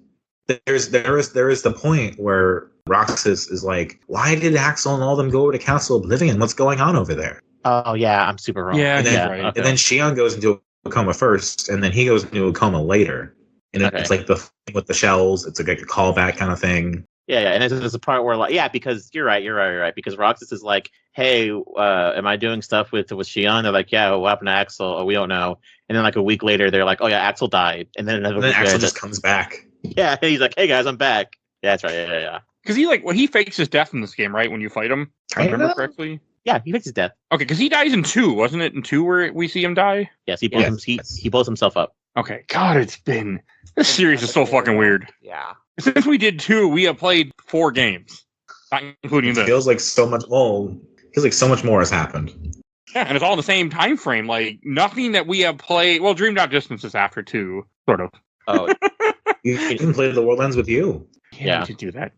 S3: there is the point where Roxas is like, why did Axel and all them go over to Castle Oblivion? What's going on over there?
S4: Oh yeah, I'm super wrong.
S2: Yeah,
S3: And then,
S2: right.
S4: okay.
S3: and then Xion goes into a coma first, and then he goes into a coma later. And it's
S4: Okay.
S3: like the thing with the shells. It's like a callback kind of thing.
S4: Yeah, and there's a part where like because you're right. Because Roxas is like, hey, am I doing stuff with Xion? They're like, yeah, what happened to Axel? Oh, we don't know. And then like a week later, they're like, oh yeah, Axel died. And then another
S3: And then
S4: week
S3: Axel
S4: later,
S3: just comes back.
S4: yeah, he's like, hey guys, I'm back. Yeah, that's right. Yeah.
S2: because he fakes his death in this game, right? When you fight him, if I remember
S3: Kinda?
S2: correctly.
S4: Yeah, he fakes his death.
S2: Okay, because he dies in 2, wasn't it? In 2 where we see him die.
S4: Yes, he blows
S3: Yes.
S4: he blows himself up.
S2: Okay. God, this series is so fucking weird.
S5: Yeah.
S2: Since we did 2, we have played 4 games, not including
S3: It
S2: this.
S3: feels like so much. Well, feels like so much more has happened.
S2: Yeah, and it's all the same time frame. Like nothing that we have played. Well, Dream Drop Distance is after 2, sort of.
S4: Oh,
S3: You even played The World Ends with You.
S4: Yeah.
S2: we should do that.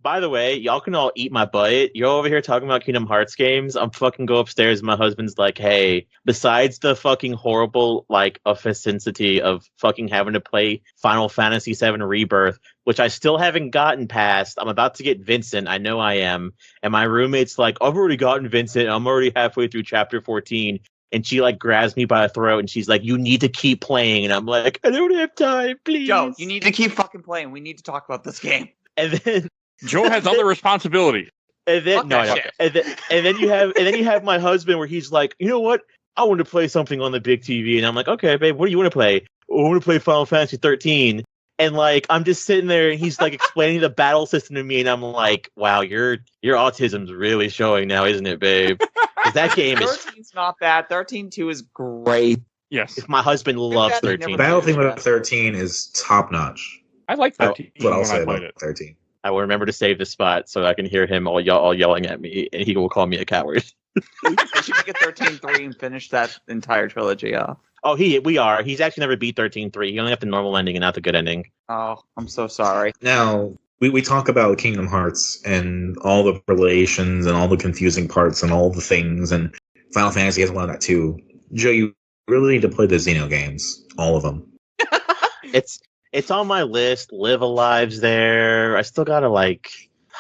S4: by the way, y'all can all eat my butt. You're over here talking about Kingdom Hearts games. I'm fucking go upstairs and my husband's like, hey, besides the fucking horrible, like, offensivity of fucking having to play Final Fantasy VII Rebirth, which I still haven't gotten past. I'm about to get Vincent. I know I am. And my roommate's like, I've already gotten Vincent. I'm already halfway through chapter 14. And she, like, grabs me by the throat and she's like, you need to keep playing. And I'm like, I don't have time, please.
S5: Joe, you need to keep fucking playing. We need to talk about this game.
S4: And then
S2: Joe has other responsibilities.
S4: And then
S5: Fuck
S4: no,
S5: that
S4: no.
S5: shit.
S4: And then you have my husband where he's like, you know what? I want to play something on the big TV, and I'm like, okay, babe, what do you want to play? Oh, I want to play Final Fantasy 13. And like I'm just sitting there, and he's like explaining the battle system to me, and I'm like, wow, your autism's really showing now, isn't it, babe? 'Cause that game is.
S5: 13's not bad. 13-2 is great.
S2: Yes,
S4: My husband loves
S5: Daddy never
S4: 13.
S3: The battle theme about 13 is top notch.
S2: I like
S4: Oh,
S2: 13
S3: That's what I'll
S2: when
S3: say
S2: I
S3: about
S2: played it.
S3: 13.
S4: I will remember to save this spot so I can hear him all yelling at me, and he will call me a coward.
S5: We should make it 13-3 and finish that entire trilogy off.
S4: Oh, we are. He's actually never beat 13-3. He only got the normal ending and not the good ending.
S5: Oh, I'm so sorry.
S3: Now, we talk about Kingdom Hearts and all the relations and all the confusing parts and all the things, and Final Fantasy has a lot of that too. Joe, you really need to play the Xeno games, all of them.
S4: It's on my list. Live Alive's there. I still gotta like.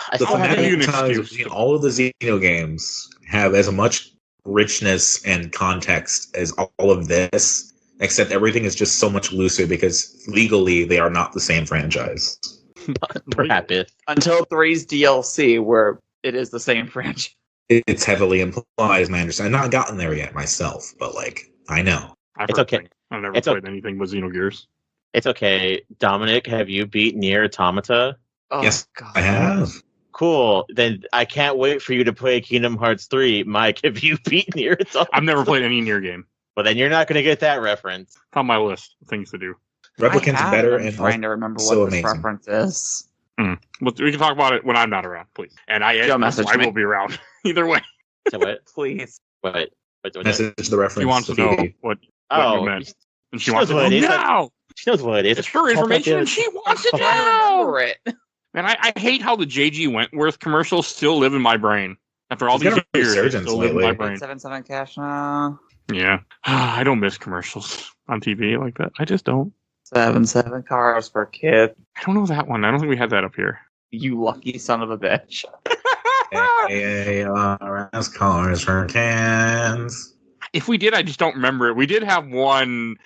S4: I
S3: The
S4: still
S2: have
S4: haven't.
S2: you
S3: thematic
S2: an
S3: ties
S2: excuse.
S3: between all of the Xeno games have as much richness and context as all of this, except everything is just so much looser because legally they are not the same franchise.
S4: Perhaps.
S5: Until 3's DLC, where it is the same franchise.
S3: It's heavily implied, as my understanding. I've not gotten there yet myself, but like I know.
S2: I've
S4: It's
S2: heard
S4: okay.
S2: things. I've never
S4: It's
S2: played anything with Xenogears.
S4: It's okay. Dominic, have you beat Nier Automata?
S5: Oh,
S3: Yes,
S5: God.
S3: I have.
S4: Cool. Then I can't wait for you to play Kingdom Hearts 3. Mike, have you beat Nier Automata?
S2: I've never played any Nier game.
S4: Well, then you're not going to get that reference.
S2: It's on my list of things to do.
S3: Replicant's
S5: I have,
S3: better
S5: I'm
S3: and
S5: trying to remember
S3: so
S5: what this
S3: amazing.
S5: reference is.
S2: But we can talk about it when I'm not around, please. And
S5: Joe, message
S2: I
S5: me.
S2: will be around either way.
S4: So what?
S5: Please.
S4: What?
S3: Message the reference.
S2: She wants to know what you
S4: Oh,
S2: meant. And she
S4: she
S2: wants to
S4: knows
S2: know
S4: what it is.
S2: now.
S4: she knows what it is.
S2: It's her information and she wants to
S5: I'm trying to
S2: know.
S5: remember it.
S2: And I hate how the J.G. Wentworth commercials still live in my brain. After all
S3: He's got
S2: these
S3: a
S2: years, they
S3: resurgence
S2: still live in my
S3: lately.
S2: brain.
S5: 877 cash now.
S2: Yeah. I don't miss commercials on TV like that. I just don't.
S5: 77 cars for kid.
S2: I don't know that one. I don't think we had that up here.
S5: You lucky son of a bitch.
S3: AARS cars for cans.
S2: If we did, I just don't remember it. We did have one.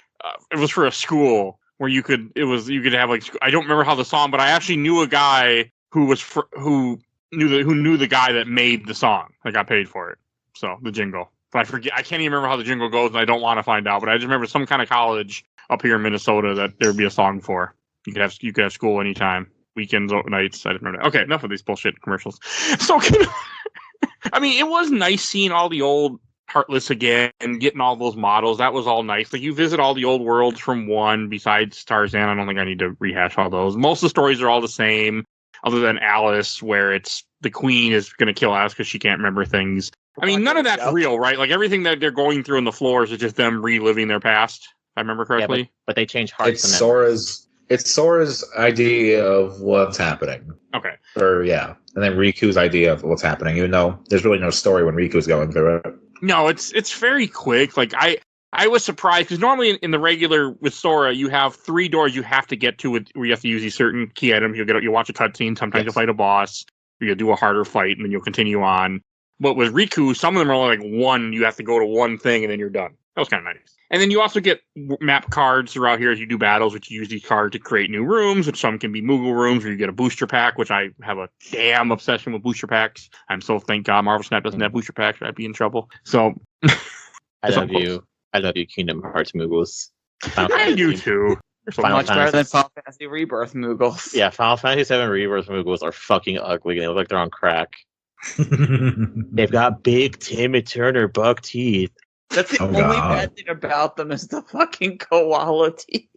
S2: It was for a school where you could have like, I don't remember how the song, but I actually knew a guy who knew the guy that made the song that got paid for it. So the jingle, but I can't even remember how the jingle goes, and I don't want to find out. But I just remember some kind of college up here in Minnesota that there'd be a song for. You could have school anytime, weekends, nights. I didn't remember that. Okay, enough of these bullshit commercials. So, I mean, it was nice seeing all the old Heartless again and getting all those models. That was all nice. Like, you visit all the old worlds from one, besides Tarzan. I don't think I need to rehash all those. Most of the stories are all the same, other than Alice, where it's the queen is going to kill Alice because she can't remember things. I mean, none of that's real, right? Like, everything that they're going through in the floors is just them reliving their past, if I remember correctly.
S4: Yeah, but they change hearts.
S3: It's Sora's idea of what's happening.
S2: Okay.
S3: And then Riku's idea of what's happening, even though there's really no story when Riku's going through it.
S2: No, it's very quick. Like, I was surprised because normally in the regular with Sora, you have 3 doors you have to get to where you have to use these certain key items. You'll watch a cutscene. Sometimes you'll fight a boss. Or you'll do a harder fight, and then you'll continue on. But with Riku, some of them are only like one. You have to go to one thing, and then you're done. That was kind of nice. And then you also get map cards throughout here as you do battles, which you use these cards to create new rooms, which some can be Moogle rooms, where you get a booster pack, which I have a damn obsession with booster packs. Thank God Marvel Snap doesn't have booster packs, or I'd be in trouble. So,
S4: I love you. I love you, Kingdom Hearts Moogles.
S2: I do too. So
S4: Final
S5: Much better
S4: Fantasy.
S5: than Final Fantasy Rebirth Moogles.
S4: Yeah, Final Fantasy VII Rebirth Moogles are fucking ugly. They look like they're on crack. They've got big Timmy Turner buck teeth.
S5: That's the
S3: Oh,
S5: only
S3: God.
S5: bad thing about them is the fucking quality.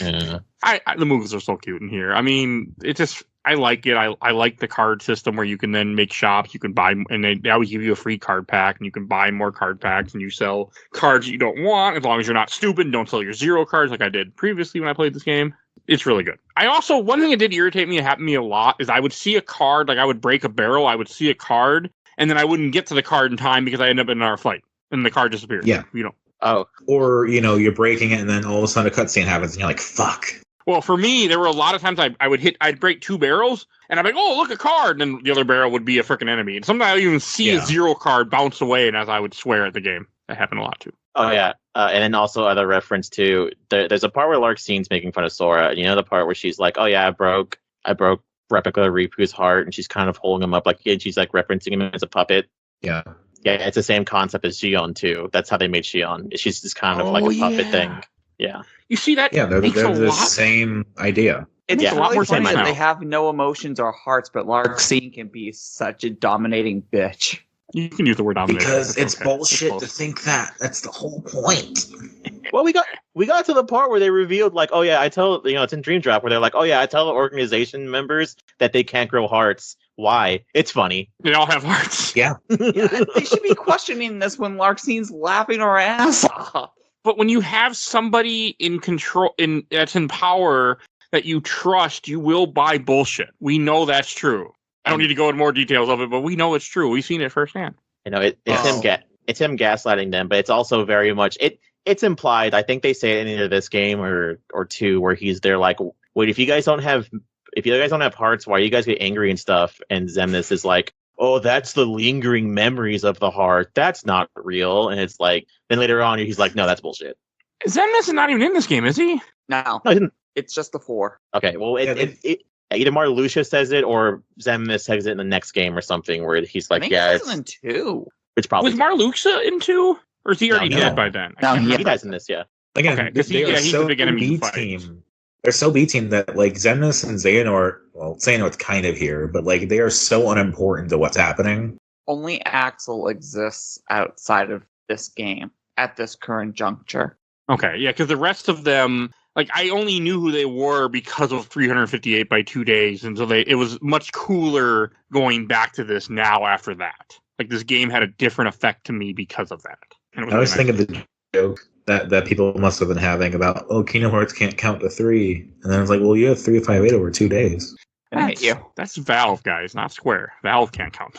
S4: Yeah.
S2: The Moogles are so cute in here. I mean, it just, I like it. I like the card system where you can then make shops. You can buy, and they always give you a free card pack, and you can buy more card packs, and you sell cards that you don't want, as long as you're not stupid and don't sell your 0 cards like I did previously when I played this game. It's really good. I also, one thing that did irritate me, it happened to me a lot, is I would see a card, like I would break a barrel, I would see a card, and then I wouldn't get to the card in time because I ended up in another fight, and the card disappeared.
S3: Yeah.
S2: You know.
S4: Oh,
S3: Or, you're breaking it, and then all of a sudden a cutscene happens, and you're like, fuck.
S2: Well, for me, there were a lot of times I'd break 2 barrels, and I'd be like, oh, look, a card, and then the other barrel would be a freaking enemy. And sometimes I would even see a 0 card bounce away, and as I would swear at the game. That happened a lot, too.
S4: oh yeah. And then also other reference to there's a part where Larxine's making fun of Sora. And you know the part where she's like, "Oh yeah, I broke Replica Riku's heart," and she's kind of holding him up like, and she's like referencing him as a puppet.
S3: Yeah.
S4: Yeah, it's the same concept as Xion too. That's how they made Xion. She's just kind of like a puppet thing. Yeah.
S2: You see that?
S3: Yeah, they're
S2: makes a
S3: the
S2: lot.
S3: same idea.
S5: It's
S4: Yeah,
S2: a lot
S5: really
S2: more
S5: funny
S2: sense
S5: that
S2: now.
S5: they have no emotions or hearts, but Larxene can be such a dominating bitch.
S2: You can use the word domination.
S3: Because it's
S2: okay.
S3: bullshit
S2: close.
S3: to think that. That's the whole point.
S4: Well, we got to the part where they revealed like, oh yeah, it's in Dream Drop where they're like, oh yeah, I tell the organization members that they can't grow hearts. Why? It's funny.
S2: They all have hearts.
S3: Yeah.
S5: Yeah, they should be questioning this when Larxine's laughing her ass off.
S2: But when you have somebody in control, that's in power that you trust, you will buy bullshit. We know that's true. I don't need to go into more details of it, but we know it's true. We've seen it firsthand.
S4: It's
S5: Oh.
S4: it's him gaslighting them, but it's also very much it's implied. I think they say it in either this game or 2 where they're like, wait, if you guys don't have hearts, why you guys get angry and stuff? And Xemnas is like, oh, that's the lingering memories of the heart. That's not real. And it's like, then later on he's like, no, that's bullshit.
S2: Xemnas is not even in this game, is he?
S5: No,
S4: No, he didn't.
S5: it's just the 4.
S4: Okay, well,
S3: Yeah,
S4: either Marluxia says it or Xemnas says it in the next game or something where he's
S5: I
S4: like,
S5: think
S4: yeah,
S5: it's in 2.
S4: it's probably
S2: Was Marluxia in 2? Or is he already
S4: No.
S2: dead by then?
S5: No,
S2: can't
S5: he-
S4: He
S2: remember.
S4: dies in this, yeah.
S3: Again,
S2: Okay, 'cause
S3: they are
S2: he's
S3: so
S2: the big enemy
S3: B
S2: to fight.
S3: team. They're so B team that like Xemnas and Xehanort, well, Xehanort's kind of here, but like they are so unimportant to what's happening.
S5: Only Axel exists outside of this game at this current juncture.
S2: Okay, yeah, because the rest of them, like, I only knew who they were because of 358 by 2 days, and so it was much cooler going back to this now after that. Like, this game had a different effect to me because of that. And it
S3: I was
S2: really nice.
S3: thinking the joke that people must have been having about, oh, Kingdom Hearts can't count to 3. And then I was like, well, you have 358 over 2 days.
S5: I hate you.
S2: That's Valve, guys, not Square. Valve can't count.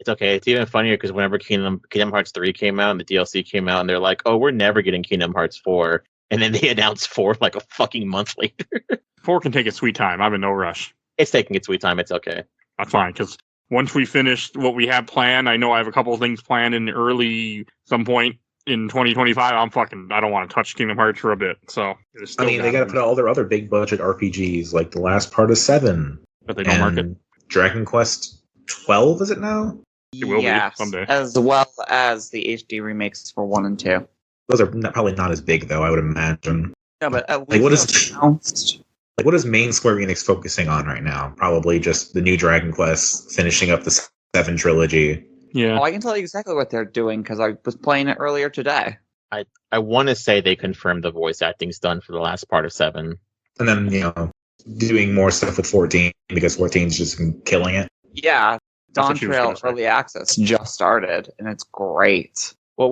S4: It's okay. It's even funnier because whenever Kingdom Hearts 3 came out and the DLC came out, and they're like, "Oh, we're never getting Kingdom Hearts 4," and then they announced 4 like a fucking month later.
S2: 4 can take its sweet time. I'm in no rush.
S4: It's taking its sweet time. It's okay.
S2: That's fine, because once we finish what we have planned, I know I have a couple of things planned in early some point in 2025. I don't want to touch Kingdom Hearts for a bit. So it's still
S3: I mean, they got to put out all their other big budget RPGs, like the last part of 7.
S2: but they don't market.
S3: And Dragon Quest 12, is it now?
S2: It will be
S5: Yes,
S2: someday.
S5: as well as the HD remakes for 1 and 2.
S3: Those are probably not as big, though, I would imagine.
S5: No, but at
S3: Like,
S5: least
S3: what
S5: it
S3: is-
S5: was announced.
S3: Like, what is main Square Enix focusing on right now? Probably just the new Dragon Quest, finishing up the 7 trilogy.
S2: Yeah.
S5: Oh, I can tell you exactly what they're doing because I was playing it earlier today.
S4: I want to say they confirmed the voice acting's done for the last part of 7.
S3: And then, doing more stuff with 14, because 14's just been killing it.
S5: Yeah,
S2: That's
S5: Dawn
S2: what she was
S5: Trail
S2: gonna say.
S5: Early Access just started, and it's great.
S4: Well,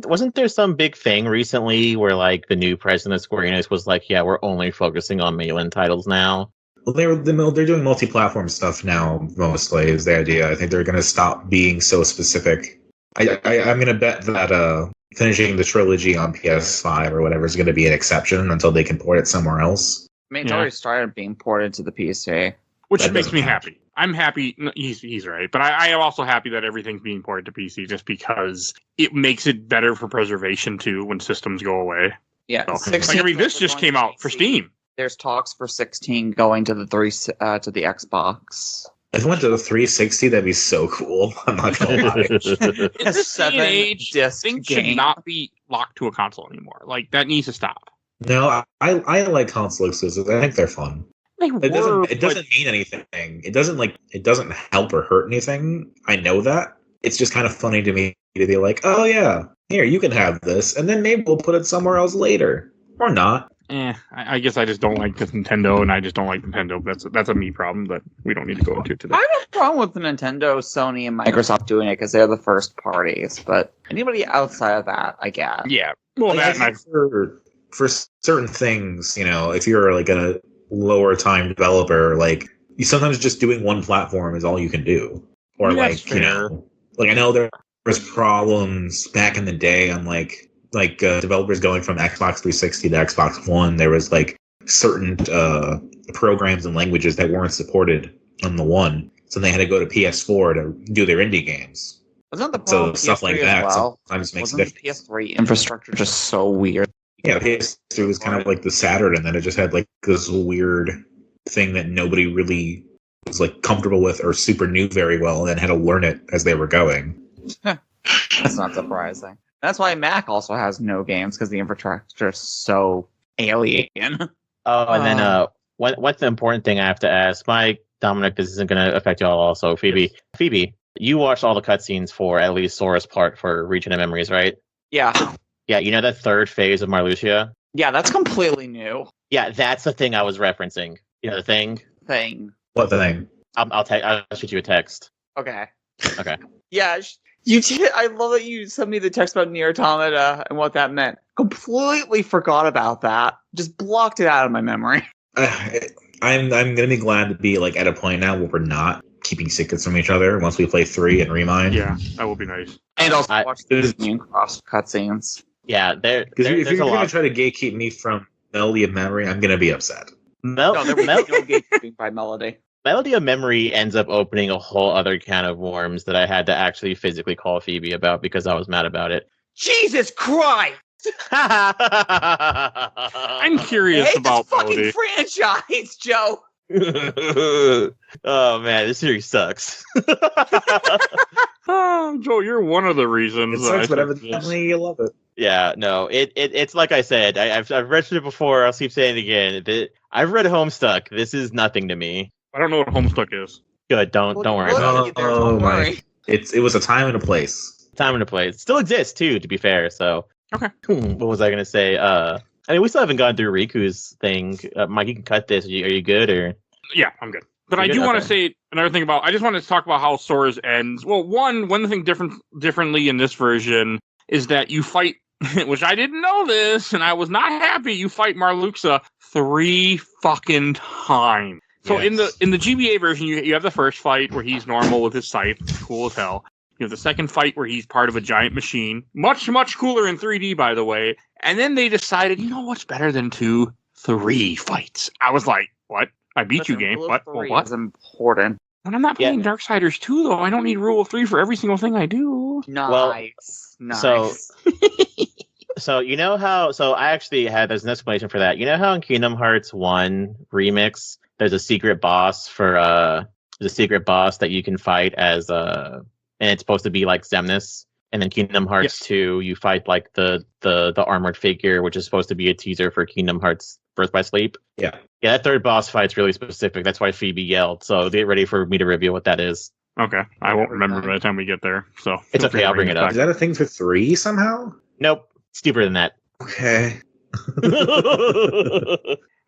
S4: wasn't there some big thing recently where like the new president of Square Enix was like, "Yeah, we're only focusing on mainland titles now."
S3: Well, they're doing multi-platform stuff now, mostly, is the idea. I think they're going to stop being so specific. I'm going to bet that finishing the trilogy on PS5 or whatever is going to be an exception until they can port it somewhere else.
S5: I mean, it's
S2: Yeah.
S5: already started being ported to the PC.
S2: Which
S3: That
S2: makes
S3: doesn't
S2: me
S3: count.
S2: happy. I'm happy. No, he's right, but I am also happy that everything's being ported to PC, just because it makes it better for preservation too when systems go away.
S5: Yeah,
S2: So,
S5: 16
S2: this just came out for Steam.
S5: There's talks for 16 going to the to the Xbox.
S3: If it went to the 360, that'd be so cool. I'm not going to lie.
S2: In this day and
S5: 7
S2: age,
S5: disc
S2: things
S5: game.
S2: should not be locked to a console anymore. Like, that needs to stop.
S3: No, I like console exclusives. I think they're fun.
S2: They
S3: It doesn't mean anything. It doesn't help or hurt anything. I know that. It's just kind of funny to me to be like, oh yeah, here, you can have this, and then maybe we'll put it somewhere else later. Or not.
S2: I guess I just don't like this Nintendo, and I just don't like Nintendo. That's a me problem that we don't need to go into today.
S5: I have no problem with the Nintendo, Sony, and Microsoft doing it because they're the first parties. But anybody outside of that, I guess.
S2: Yeah. Well,
S3: Like, I
S2: that and I
S3: think for certain things, if you're like a lower time developer, like you sometimes just doing one platform is all you can do. Or
S2: Yeah, that's
S3: like, like I know there was problems back in the day on like developers going from Xbox 360 to Xbox One. There was like certain programs and languages that weren't supported on the one, so they had to go to PS4 to do their indie games.
S5: Wasn't the
S3: So
S5: problem with
S3: stuff
S5: PS3
S3: like
S5: as
S3: that
S5: well?
S3: sometimes makes a
S5: Wasn't the
S3: difference.
S5: PS3 infrastructure just so weird?
S3: Yeah, PS3 was kind of like the Saturn, and then it just had like this weird thing that nobody really was like comfortable with or super knew very well, and then had to learn it as they were going.
S5: That's not surprising. That's why Mac also has no games because the infrastructure is so alien.
S4: Oh, and then what's the important thing I have to ask? Mike, Dominic, this isn't going to affect y'all also. Phoebe, you watched all the cutscenes for at least Sora's part for Region of Memories, right?
S5: Yeah,
S4: Yeah, you know that third phase of Marluxia?
S5: yeah, that's completely new
S4: Yeah, that's the thing I was referencing. You know the thing?
S5: thing.
S3: What thing?
S4: I'll shoot you a text.
S5: Okay.
S4: Okay.
S5: Yeah, you did. I love that you sent me the text about Nier Automata and what that meant. Completely forgot about that. Just blocked it out of my memory.
S3: I'm gonna be glad to be like at a point now where we're not keeping secrets from each other once we play 3 and Remind.
S2: Yeah, that would be nice.
S5: And also watch the
S3: There's-
S5: Union Cross cutscenes.
S4: Yeah,
S3: Because if
S4: there's
S3: you're
S4: a
S3: gonna
S4: lot.
S3: try to gatekeep me from Melody of Memory, I'm gonna be upset.
S5: No, there was no gatekeeping by Melody.
S4: Melody of Memory ends up opening a whole other can of worms that I had to actually physically call Phoebe about because I was mad about it.
S5: Jesus Christ!
S2: I'm curious
S5: I hate
S2: about
S5: this fucking
S2: Melody.
S5: franchise, Joe.
S4: Oh man, this series sucks.
S2: Oh, Joel, you're one of the reasons.
S3: It sucks, but
S2: I think this-
S3: evidently you love it.
S4: Yeah, no, it's like I said. I've read it before. I'll keep saying it again. I've read Homestuck. This is nothing to me.
S2: I don't know what Homestuck is.
S4: Good. Don't worry about it.
S3: Oh my! It was a time and a place.
S4: Time and a place. It still exists too, to be fair. So
S2: Okay.
S4: What was I gonna say? I mean, we still haven't gone through Riku's thing. Mike, you can cut this. Are you good or?
S2: Yeah, I'm good. But
S4: You're
S2: I
S4: good?
S2: do want to
S4: Okay.
S2: say another thing about. I just wanted to talk about how Sora's ends. Well, one thing differently in this version is that you fight, which I didn't know this, and I was not happy. You fight Marluxa 3 fucking times. So
S3: Yes.
S2: in the GBA version, you have the first fight where he's normal with his scythe, cool as hell. You have the second fight where he's part of a giant machine, much cooler in 3D, by the way. And then they decided, you know what's better than 2? 3 fights. I was like, what? I beat you, game.
S5: Rule
S2: What?
S5: of
S2: Well,
S5: three
S2: what?
S5: is important.
S2: When I'm not
S4: Yeah.
S2: playing Darksiders 2, though, I don't need Rule of 3 for every single thing I do.
S5: Nice. Nice.
S4: so- So you know how? So I actually had there's an explanation for that. You know how in Kingdom Hearts 1 Remix, there's a secret boss for there's a secret boss that you can fight as and it's supposed to be like Xemnas. And then Kingdom Hearts
S2: Yes.
S4: 2, you fight like the armored figure, which is supposed to be a teaser for Kingdom Hearts Birth by Sleep.
S3: Yeah.
S4: Yeah, that third boss fight's really specific. That's why Phoebe yelled. So get ready for me to reveal what that is.
S2: Okay, I won't remember by the time we get there. So
S4: It's okay, I'll bring it up.
S3: Is that a thing for 3 somehow?
S4: Nope, it's deeper than that.
S3: Okay.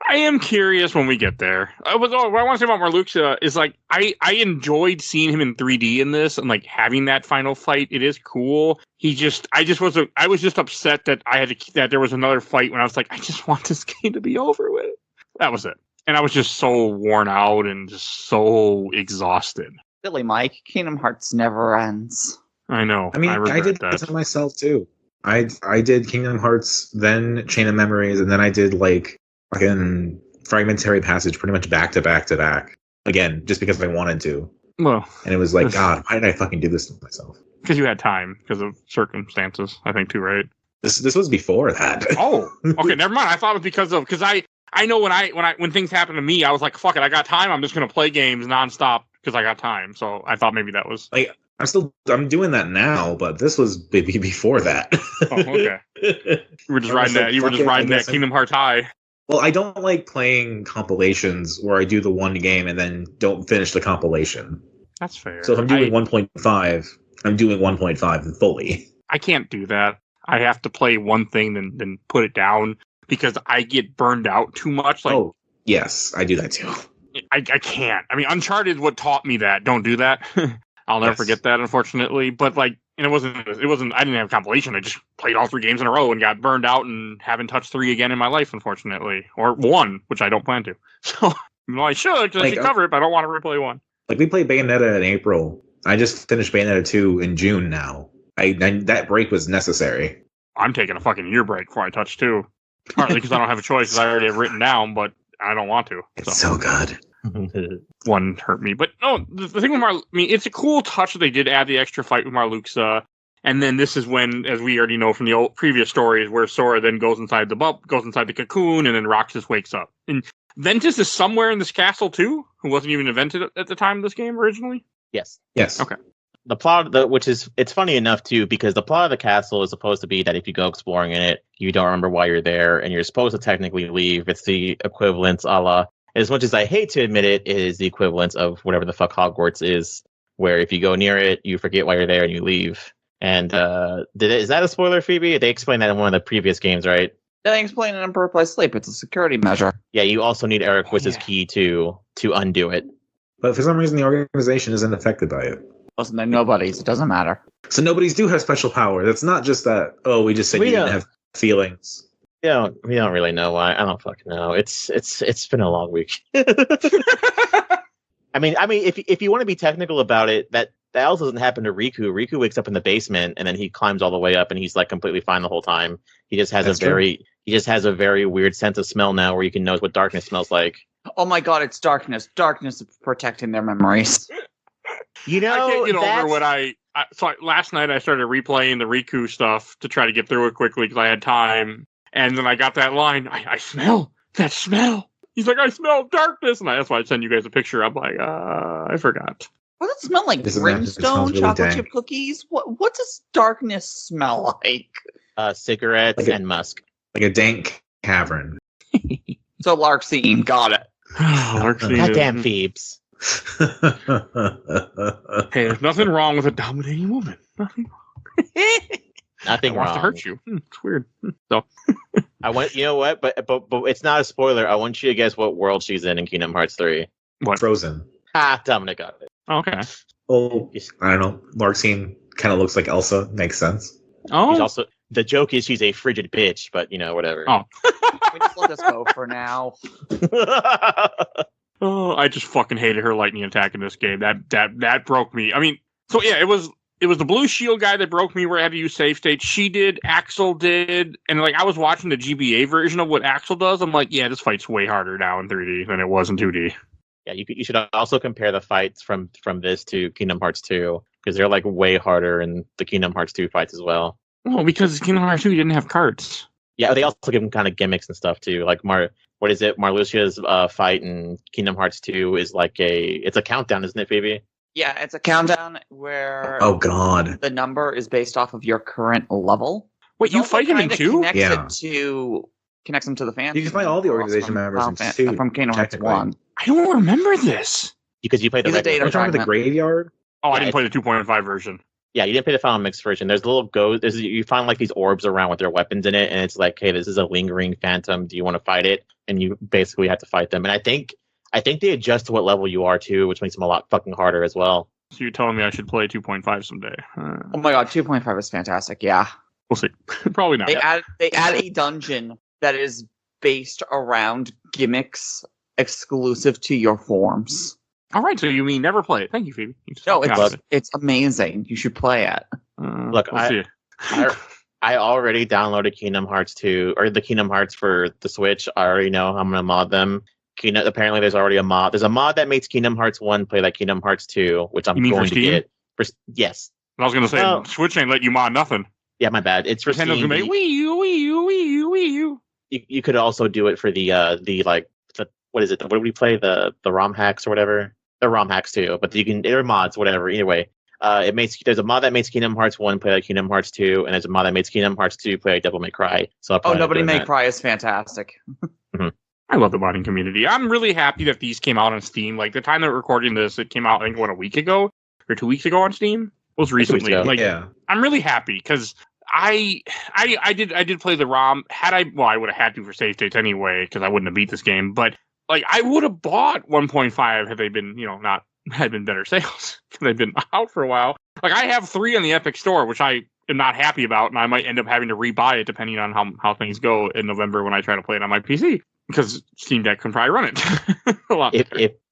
S2: I am curious when we get there. What I want to say about Marluxia is like I enjoyed seeing him in 3D in this and like having that final fight. It is cool. I was just upset that that there was another fight when I was like, I just want this game to be over with. That was it. And I was just so worn out and just so exhausted.
S5: Silly Mike, Kingdom Hearts never ends.
S2: I know.
S3: I mean, I
S2: regret
S3: did
S2: that.
S3: that to myself too. I did Kingdom Hearts, then Chain of Memories, and then I did like fucking Fragmentary Passage pretty much back to back to back. Again, just because I wanted to.
S2: Well,
S3: And it was like, God, why did I fucking do this to myself?
S2: because you had time because of circumstances, I think too, right?
S3: This was before that.
S2: Oh, okay, never mind. I thought it was because I know when things happen to me, I was like, fuck it, I got time. I'm just gonna play games nonstop because I got time. So I thought maybe that was.
S3: I'm doing that now, but this was before that.
S2: Oh, okay. You were just
S3: I was
S2: riding
S3: like,
S2: that. You were
S3: fuck
S2: just
S3: it, I
S2: riding that
S3: guess
S2: Kingdom Hearts high.
S3: Well, I don't like playing compilations where I do the one game and then don't finish the compilation.
S2: That's fair.
S3: So if I'm doing 1.5, I'm doing 1.5 fully.
S2: I can't do that. I have to play one thing, then put it down because I get burned out too much. Like
S3: Oh, yes, I do that too.
S2: I can't. I mean, Uncharted is what taught me that. Don't do that. I'll never
S3: Yes.
S2: forget that, unfortunately. But like, and it wasn't. I didn't have a compilation. I just played all 3 games in a row and got burned out and haven't touched 3 again in my life, unfortunately, or 1, which I don't plan to. So, well, I should because I
S3: Like,
S2: should cover it, but I don't want to replay 1.
S3: Like we played Bayonetta in April. I just finished Bayonetta 2 in June now. I that break was necessary.
S2: I'm taking a fucking year break before I touch 2. Partly because I don't have a choice, because I already have written down, but I don't want to.
S3: It's so good.
S2: 1 hurt me. But no, the thing with it's a cool touch that they did add the extra fight with Marluxa. And then this is when, as we already know from the old previous stories, where Sora then goes inside the cocoon, and then Roxas wakes up. And Ventus is somewhere in this castle too, who wasn't even invented at the time of this game originally.
S4: Yes.
S3: Yes.
S2: Okay.
S4: The plot, it's funny enough too, because the plot of the castle is supposed to be that if you go exploring in it, you don't remember why you're there, and you're supposed to technically leave. It's the equivalence, a la, as much as I hate to admit it, it is the equivalence of whatever the fuck Hogwarts is, where if you go near it, you forget why you're there and you leave. And is that a spoiler, Phoebe? They explained that in one of the previous games, right?
S5: They explain it in Birth by Sleep. It's a security measure.
S4: Yeah, you also need Eric Wiss's
S2: Yeah.
S4: key to undo it.
S3: But for some reason, the organization isn't affected by it.
S5: Listen, they're nobodies. It doesn't matter.
S3: So nobodies do have special powers. It's not just that, oh, we just said
S4: We
S3: you didn't
S4: don't.
S3: have feelings.
S4: We don't really know why. I don't fucking know. It's been a long week. I mean, if you want to be technical about it, that also doesn't happen to Riku. Riku wakes up in the basement and then he climbs all the way up and he's like completely fine the whole time. He just has
S3: That's
S4: he just has a very weird sense of smell now where you can know what darkness smells like.
S5: Oh my god, it's darkness. Darkness is protecting their memories.
S4: You know,
S2: I can't get over
S4: that's-
S2: what last night I started replaying the Riku stuff to try to get through it quickly because I had time. And then I got that line, I smell that smell. He's like, I smell darkness, and that's why I send you guys a picture. I'm like, I forgot.
S5: What does it smell like?
S3: Doesn't matter, it
S5: Brimstone,
S3: smells really
S5: chocolate
S3: dank.
S5: chip cookies? What does darkness smell like?
S4: Cigarettes
S3: Like a-
S4: and musk.
S3: Like a dank cavern.
S5: So Larxene, got it.
S4: Goddamn Phoebes.
S2: Hey, there's nothing wrong with a dominating woman. Nothing
S4: Nothing
S2: wants
S4: wrong.
S2: to hurt you. It's weird. So
S4: I want, you know what? But it's not a spoiler. I want you to guess what world she's in Kingdom Hearts 3.
S3: Frozen.
S4: Dominic got it.
S2: okay.
S3: Oh, I don't know. Larxene kind of looks like Elsa. Makes sense.
S4: She's
S2: Oh,
S4: also the joke is she's a frigid bitch, but whatever.
S2: Oh.
S5: We just let this go for now.
S2: oh, I just fucking hated her lightning attack in this game. That broke me. I mean, so yeah, it was the blue shield guy that broke me where I had to use save state. She did, Axel did, and like I was watching the GBA version of what Axel does. I'm like, yeah, this fight's way harder now in 3D than it was in 2D.
S4: Yeah, you should also compare the fights from this to Kingdom Hearts 2 because they're like way harder in the Kingdom Hearts 2 fights as well.
S2: Well, because Kingdom Hearts 2 didn't have cards.
S4: Yeah, they also give them kind of gimmicks and stuff too. Like Marluxia's fight in Kingdom Hearts 2 is it's a countdown, isn't it, Phoebe?
S5: Yeah, it's a countdown where
S3: Oh God.
S5: the number is based off of your current level.
S2: Wait, you fight him in 2?
S3: Yeah.
S5: Connects him to the fan.
S3: You can fight all the organization members in 2,
S5: from Kingdom Hearts
S3: technically.
S5: 1.
S2: I don't remember this.
S4: Because you played the
S5: He's a
S4: regular
S5: data
S3: What's wrong with the
S5: fragment.
S3: graveyard?
S2: Oh, I
S4: Yeah,
S2: didn't play the 2.5 version.
S4: Yeah, you didn't play the Final Mix version. There's little you find like these orbs around with their weapons in it, and it's like, hey, this is a lingering phantom. Do you want to fight it? And you basically have to fight them. And I think they adjust to what level you are too, which makes them a lot fucking harder as well.
S2: So you're telling me I should play 2.5 someday?
S5: Oh my god, 2.5 is fantastic. Yeah,
S2: We'll see. Probably not.
S5: they add a dungeon that is based around gimmicks exclusive to your forms.
S2: All right, so you mean never play it? Thank you, Phoebe. You just
S5: No,
S2: fucking got
S5: it's amazing. You should play it.
S4: Look,
S2: we'll see.
S4: I already downloaded Kingdom Hearts 2 or the Kingdom Hearts for the Switch. I already know I'm gonna mod them. Apparently, there's already a mod. There's a mod that makes Kingdom Hearts 1 play like Kingdom Hearts 2, which I'm
S2: You mean for
S4: going to
S2: Steam?
S4: get. Yes.
S2: I was gonna say
S4: Well-
S2: Switch ain't let you mod nothing.
S4: Yeah, my bad. It's for
S2: Nintendo's
S4: Steam.
S2: gonna make Wii U, Wii U, Wii U, Wii U.
S4: You could also do it for the what is it? What do we play? The ROM hacks or whatever. The ROM hacks too, but you can they're mods, whatever. Either way, there's a mod that makes Kingdom Hearts 1 play like Kingdom Hearts 2, and there's a mod that makes Kingdom Hearts 2 play like Devil May Cry. So I'll
S5: Oh,
S4: probably end up
S5: Nobody
S4: doing
S5: May
S4: that.
S5: Cry is fantastic.
S2: I love the modding community. I'm really happy that these came out on Steam. Like the time that we're recording this, it came out I think a week ago or 2 weeks ago on Steam. It was
S4: 2 weeks
S2: recently.
S4: ago.
S2: Like
S3: Yeah.
S2: I'm really happy because I did play the ROM. I would have had to for save states anyway because I wouldn't have beat this game. But like I would have bought 1.5 had they been had been better sales. They've been out for a while. Like I have 3 on the Epic Store, which I am not happy about, and I might end up having to rebuy it depending on how things go in November when I try to play it on my PC because Steam Deck can probably run it a lot.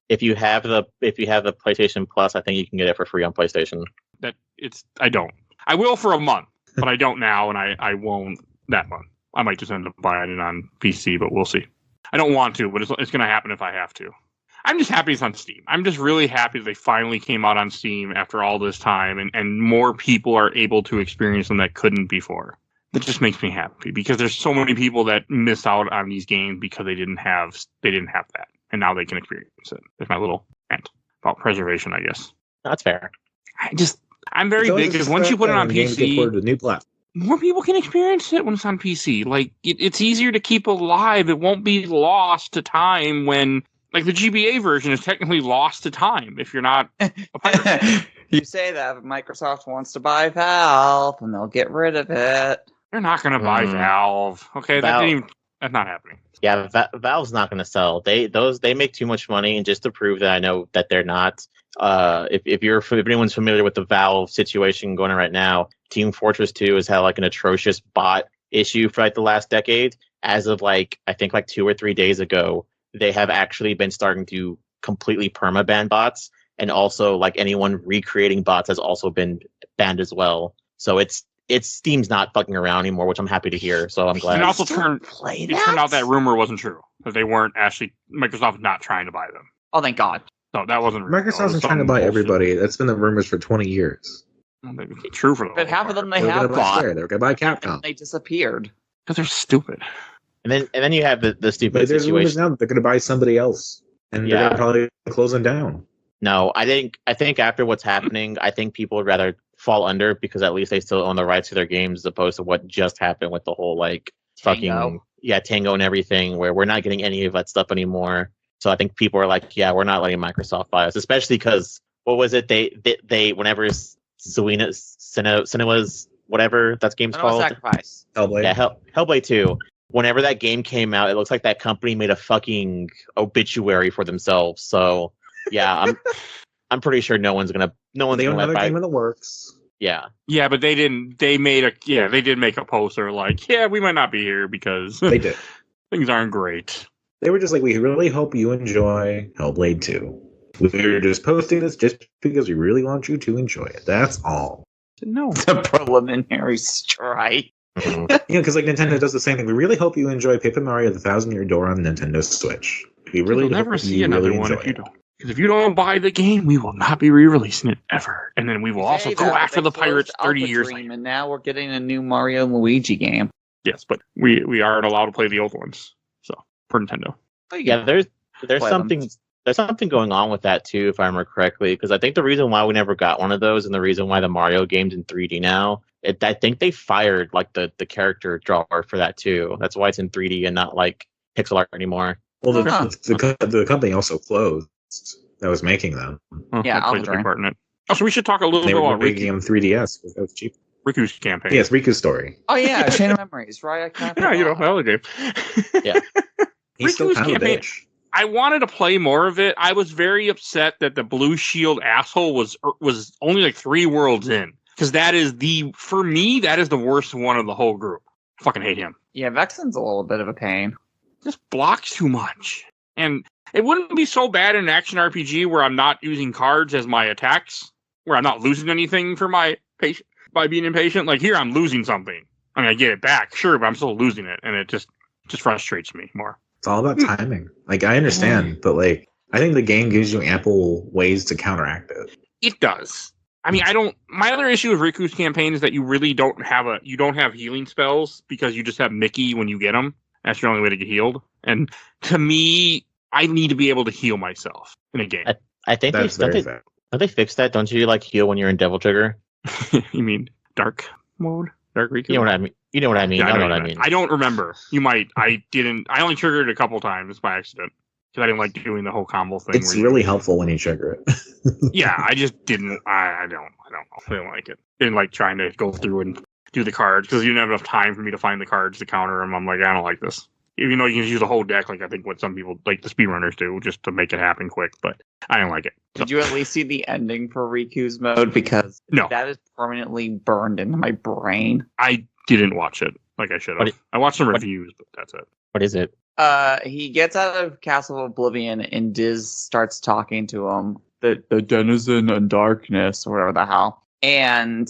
S4: If you have the PlayStation Plus, I think you can get it for free on PlayStation.
S2: I don't. I will for a month, but I don't now, and I won't that month. I might just end up buying it on PC, but we'll see. I don't want to, but it's going to happen if I have to. I'm just happy it's on Steam. I'm just really happy that they finally came out on Steam after all this time, and more people are able to experience them that couldn't before. That just makes me happy because there's so many people that miss out on these games because they didn't have that, and now they can experience it. There's my little rant about preservation, I guess.
S4: That's fair.
S2: I'm very big because once you put it on PC,
S3: the new platform.
S2: more people can experience it when it's on PC. Like it's easier to keep alive. It won't be lost to time when, like, the GBA version is technically lost to time if you're not a pirate.
S5: You say that, but Microsoft wants to buy Valve, and they'll get rid of it.
S2: They're not going to buy Valve. Okay, that's not happening.
S4: Yeah, Valve's not going to sell. They make too much money, and just to prove that I know that they're not. If anyone's familiar with the Valve situation going on right now, Team Fortress 2 has had like an atrocious bot issue for like the last decade. As of I think 2 or 3 days ago, they have actually been starting to completely permaban bots, and also like anyone recreating bots has also been banned as well. So it's Steam's not fucking around anymore, which I'm happy to hear. So I'm glad.
S2: And also turned out that
S5: that.
S2: rumor wasn't true, that they weren't actually, Microsoft not trying to buy them.
S5: Oh, thank God.
S2: So that wasn't real.
S3: Microsoft's
S2: It was
S3: trying to
S2: some
S3: buy
S2: bullshit.
S3: everybody. That's been the rumors for 20 years.
S2: It's true for the
S5: But half of them they
S3: They were
S5: have
S3: going to buy
S5: bought,
S3: Square. They were going to buy
S5: and
S3: Capcom.
S5: they disappeared.
S2: because they're stupid.
S4: And then you have the stupid
S3: But there's rumors
S4: situation.
S3: now that they're going to buy somebody else, and they're
S4: Yeah.
S3: going to probably close them down.
S4: No, I think after what's happening, I think people would rather fall under because at least they still own the rights to their games as opposed to what just happened with the whole like
S5: Tango.
S4: Tango and everything, where we're not getting any of that stuff anymore. So I think people are like, yeah, we're not letting Microsoft buy us, especially because what was it? They whenever Cinemas whatever that game's
S5: Senua
S4: called,
S5: Sacrifice.
S3: Hellblade.
S4: yeah, Hellblade 2. Whenever that game came out, it looks like that company made a fucking obituary for themselves. So yeah, I'm pretty sure no one's
S3: they own
S4: gonna
S3: another
S4: let
S3: game in the works.
S4: yeah.
S2: Yeah, but they didn't. They did make a poster like, yeah, we might not be here because
S3: They did.
S2: things aren't great.
S3: They were just like, we really hope you enjoy Hellblade 2. We're just posting this just because we really want you to enjoy it. That's all.
S2: No,
S5: The preliminary strike.
S3: Because like Nintendo does the same thing. We really hope you enjoy Paper Mario: The Thousand Year Door on Nintendo Switch. We really
S2: you'll
S3: hope
S2: never see
S3: you
S2: another
S3: really
S2: one
S3: enjoy
S2: if you
S3: it.
S2: don't. Because if you don't buy the game, we will not be re-releasing it ever, and then we will also
S5: Hey,
S2: go
S5: they
S2: after the
S5: closed
S2: pirates 30
S5: Alpha
S2: years
S5: Dream,
S2: later.
S5: and now we're getting a new Mario and Luigi game.
S2: Yes, but we aren't allowed to play the old ones. So for Nintendo.
S4: Yeah, there's
S5: Play them.
S4: something going on with that too, if I remember correctly. Because I think the reason why we never got one of those, and the reason why the Mario game's in 3D now, I think they fired like the character drawer for that too. That's why it's in 3D and not like pixel art anymore.
S3: Well,
S5: Huh.
S3: the company also closed that was making them.
S5: Yeah,
S2: that plays a
S5: Alpha
S2: big part in it. Also, we should talk a little
S3: They
S2: bit
S3: were
S2: about
S3: making them 3DS because that was cheap.
S2: Riku's campaign.
S3: Yes, Riku's story.
S5: Oh yeah, Chain of Memories, right? I can't
S2: Yeah, that was a game.
S3: He's still
S2: Riku's
S3: kind of a
S2: campaign-
S3: bitch.
S2: I wanted to play more of it. I was very upset that the Blue Shield asshole was only like 3 worlds in, because that is for me that is the worst one of the whole group. I fucking hate him.
S5: Yeah, Vexen's a little bit of a pain.
S2: Just blocks too much, and it wouldn't be so bad in an action RPG where I'm not using cards as my attacks, where I'm not losing anything for my patient by being impatient. Like here, I'm losing something. I mean, I get it back, sure, but I'm still losing it, and it just frustrates me more.
S3: It's all about timing. Like, I understand, but like, I think the game gives you ample ways to counteract it.
S2: It does. I mean, my other issue with Riku's campaign is that you really don't have healing spells because you just have Mickey when you get them. That's your only way to get healed. And to me, I need to be able to heal myself in a game.
S4: I think
S3: That's very fair.
S4: don't they fix that? Don't you like heal when you're in Devil Trigger?
S2: You mean dark mode? Dark Riku?
S4: You know what I mean? You know what I mean?
S2: Yeah,
S4: I know what
S2: what
S4: I
S2: you
S4: mean.
S2: I don't remember. You might. I only triggered it a couple times by accident because I didn't like doing the whole combo thing.
S3: It's really helpful when you trigger it.
S2: Yeah, I just didn't. I don't know. I didn't like it. Didn't like trying to go through and do the cards because you didn't have enough time for me to find the cards to counter them. I'm like, I don't like this. Even though you can just use the whole deck, like I think what some people, like the speedrunners, do, just to make it happen quick. But I didn't like it. So,
S5: Did you at least see the ending for Riku's mode? Because
S2: No.
S5: that is permanently burned into my brain.
S2: I didn't watch it like I should have.
S4: What-
S2: I watched some
S4: what-
S2: reviews, but that's it.
S4: What is it?
S5: He gets out of Castle of Oblivion and Diz starts talking to him. The denizen and darkness, or whatever the hell. And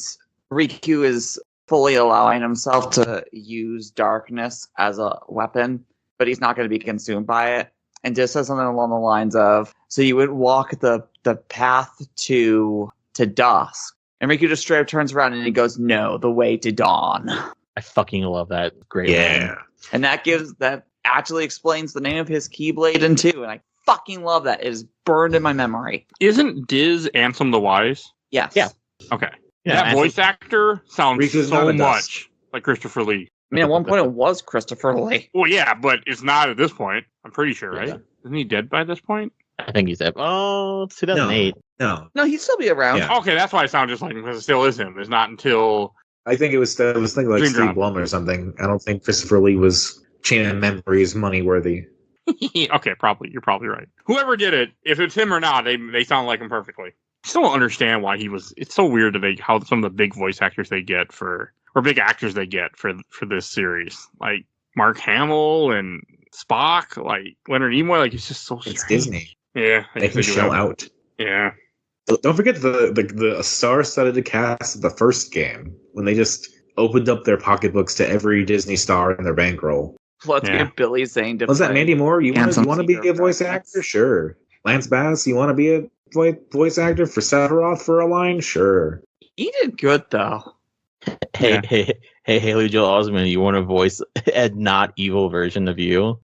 S5: Riku is fully allowing himself to use darkness as a weapon, but he's not going to be consumed by it. And Diz says something along the lines of, so you would walk the path to dusk. And Riku just straight up turns around and he goes, no, the way to dawn.
S4: I fucking love that. Great. line.
S5: And that actually explains the name of his Keyblade in 2. And I fucking love that. It is burned in my memory.
S2: Isn't Diz Ansem the Wise?
S5: Yes.
S4: Yeah.
S2: Okay.
S4: Yeah,
S2: that
S4: Ansem-
S2: voice actor sounds
S3: Riku's
S2: so
S3: not a dust.
S2: much like Christopher Lee.
S5: I mean, at one point it was Christopher Lee.
S2: Well, yeah, but it's not at this point. I'm pretty sure, right?
S4: Yeah.
S2: Isn't he dead by this point?
S4: I think he's at. Oh, it's 2008.
S3: No,
S5: No, he'd still be around.
S3: Yeah.
S2: Okay, that's why it sounds just like him because it still is him. It's not until
S3: I think it was thinking like
S2: Dream
S3: Steve
S2: Drop.
S3: Blum or something. I don't think Christopher Lee was Chain of Memories money worthy.
S2: okay, probably you're probably right. Whoever did it, if it's him or not, they sound like him perfectly. I still don't understand why he was. It's so weird that how some of the big voice actors they get or big actors they get for this series, like Mark Hamill and Spock, like Leonard Nimoy, like it's just so strange.
S3: It's Disney.
S2: Yeah, I
S3: They
S2: guess
S3: can
S2: do
S3: shell
S2: that.
S3: out.
S2: Yeah,
S3: Don't forget the star-studded cast of the first game when they just opened up their pocketbooks to every Disney star in their bankroll.
S5: Let's
S2: Yeah.
S5: get Billy Zane to
S3: Was that
S5: play
S3: Mandy Moore? You want
S5: Handsome
S3: to be
S5: Secret
S3: a voice
S5: Princess.
S3: actor? Sure. Lance Bass, you want to be a voice actor for Sephiroth for a line? Sure.
S5: He did good though.
S4: Hey,
S2: Yeah.
S4: Hey, Haley Joel Osment, you want to voice a not evil version of you?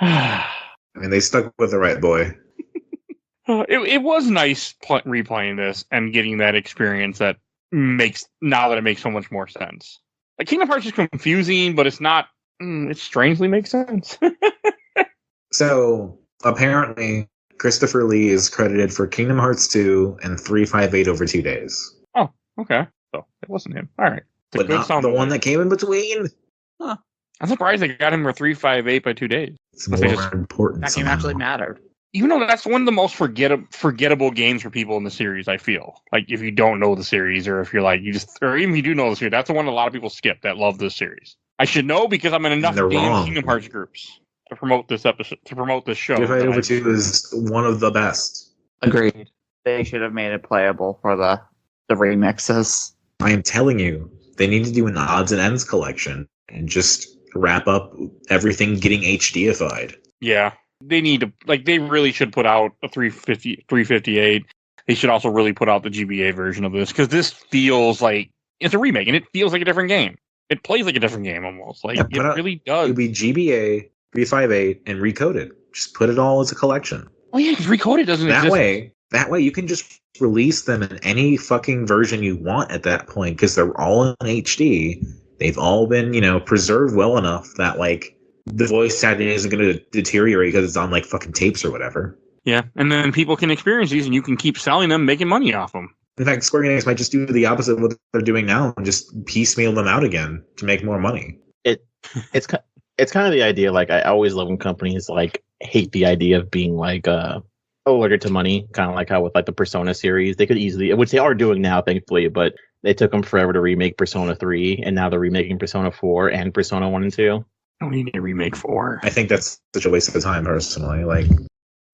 S3: I mean, they stuck with the right boy.
S2: It was nice replaying this and getting that experience that makes so much more sense. Like Kingdom Hearts is confusing, but it's not. It strangely makes sense.
S3: So apparently, Christopher Lee is credited for Kingdom Hearts 2 and 358 over 2 days.
S2: Oh, okay. So it wasn't him. All right.
S3: But not the one that came in between.
S2: I'm surprised they got him for 358 by 2 days.
S3: It's more important.
S5: That game actually mattered.
S2: Even though that's one of the most forgettable games for people in the series, I feel. Like, if you don't know the series, or if you're like, or even if you do know the series, that's the one a lot of people skip that love this series. I should know because I'm in enough damn Kingdom Hearts groups to promote this episode, to promote this show.
S3: 358 over 2 is one of the best.
S5: Agreed. They should have made it playable for the remixes.
S3: I am telling you, they need to do an odds and ends collection and just wrap up everything getting HDified.
S2: Yeah. They need to, like, they really should put out a 358. They should also really put out the GBA version of this, because this feels like it's a remake, and it feels like a different game. It plays like a different game almost. Like, it really does.
S3: It would be GBA, 358, and Recoded. Just put it all as a collection.
S2: Oh yeah, because Recoded doesn't exist.
S3: That way you can just release them in any fucking version you want at that point, because they're all in HD. They've all been, preserved well enough that, like, the voice acting isn't going to deteriorate because it's on, like, fucking tapes or whatever.
S2: Yeah, and then people can experience these, and you can keep selling them, making money off them.
S3: In fact, Square Enix might just do the opposite of what they're doing now and just piecemeal them out again to make more money.
S4: It's kind of the idea. Like, I always love when companies like hate the idea of being like allergic to money. Kind of like how with like the Persona series, they could easily, which they are doing now, thankfully, but they took them forever to remake Persona 3, and now they're remaking Persona 4 and Persona 1 and 2.
S2: I don't need a remake 4.
S3: I think that's such a waste of time, personally. Like,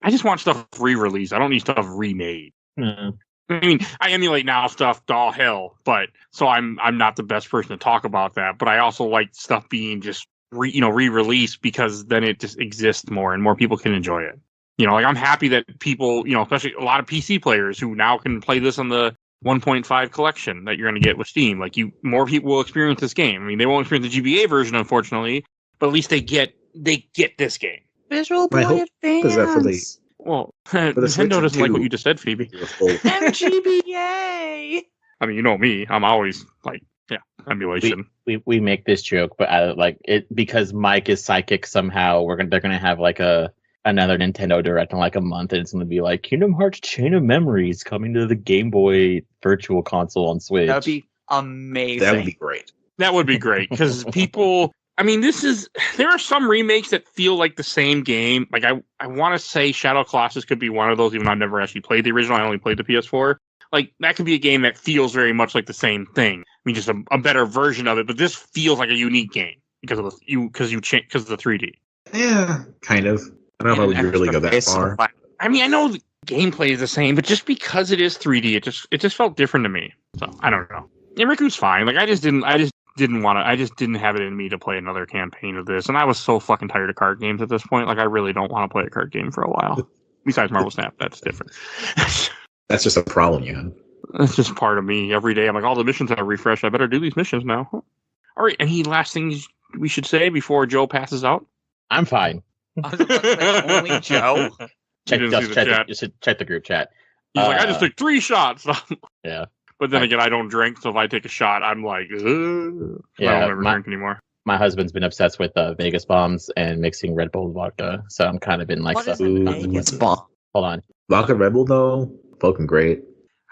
S2: I just want stuff re-released. I don't need stuff remade.
S4: Mm.
S2: I mean, I emulate now stuff to all hell, but so I'm not the best person to talk about that. But I also like stuff being just re-released, because then it just exists more and more people can enjoy it. Like, I'm happy that people, especially a lot of PC players who now can play this on the 1.5 collection that you're going to get with Steam. Like, more people will experience this game. I mean, they won't experience the GBA version, unfortunately, but at least they get this game.
S5: Visual Boy Advance.
S3: Is that for the
S2: Well, Nintendo doesn't like what you just said, Phoebe.
S5: MGBA.
S2: I mean, you know me. I'm always like, emulation.
S4: We make this joke, but I like it because Mike is psychic. Somehow they're gonna have like another Nintendo Direct in like a month, and it's gonna be like Kingdom Hearts Chain of Memories coming to the Game Boy Virtual Console on Switch.
S5: That would be amazing.
S3: That would be great.
S2: That would be great, because people. I mean, there are some remakes that feel like the same game. Like, I want to say Shadow Colossus could be one of those, even though I've never actually played the original. I only played the PS4. Like, that could be a game that feels very much like the same thing. I mean, just a better version of it, but this feels like a unique game because of the 3D.
S3: Yeah, kind of. I don't know if I would really go that far.
S2: I mean, I know the gameplay is the same, but just because it is 3D, it just felt different to me. So I don't know. And Riku's fine. Like, I just didn't have it in me to play another campaign of this, and I was so fucking tired of card games at this point. Like, I really don't want to play a card game for a while. Besides Marvel Snap, that's different.
S3: That's just a problem you have.
S2: That's just part of me. Every day, I'm like, all the missions are refreshed. I better do these missions now. All right, any last things we should say before Joe passes out?
S4: I'm fine.
S5: I was about to say, only Joe.
S4: Check the group chat.
S2: He's like, I just took 3 shots.
S4: Yeah.
S2: But then again, I don't drink, so if I take a shot, I'm like, I don't ever drink anymore.
S4: My husband's been obsessed with Vegas bombs and mixing Red Bull vodka, so I'm kind of been like,
S5: what is a Vegas bomb?
S4: Hold on.
S3: Vodka Red Bull, though, fucking great.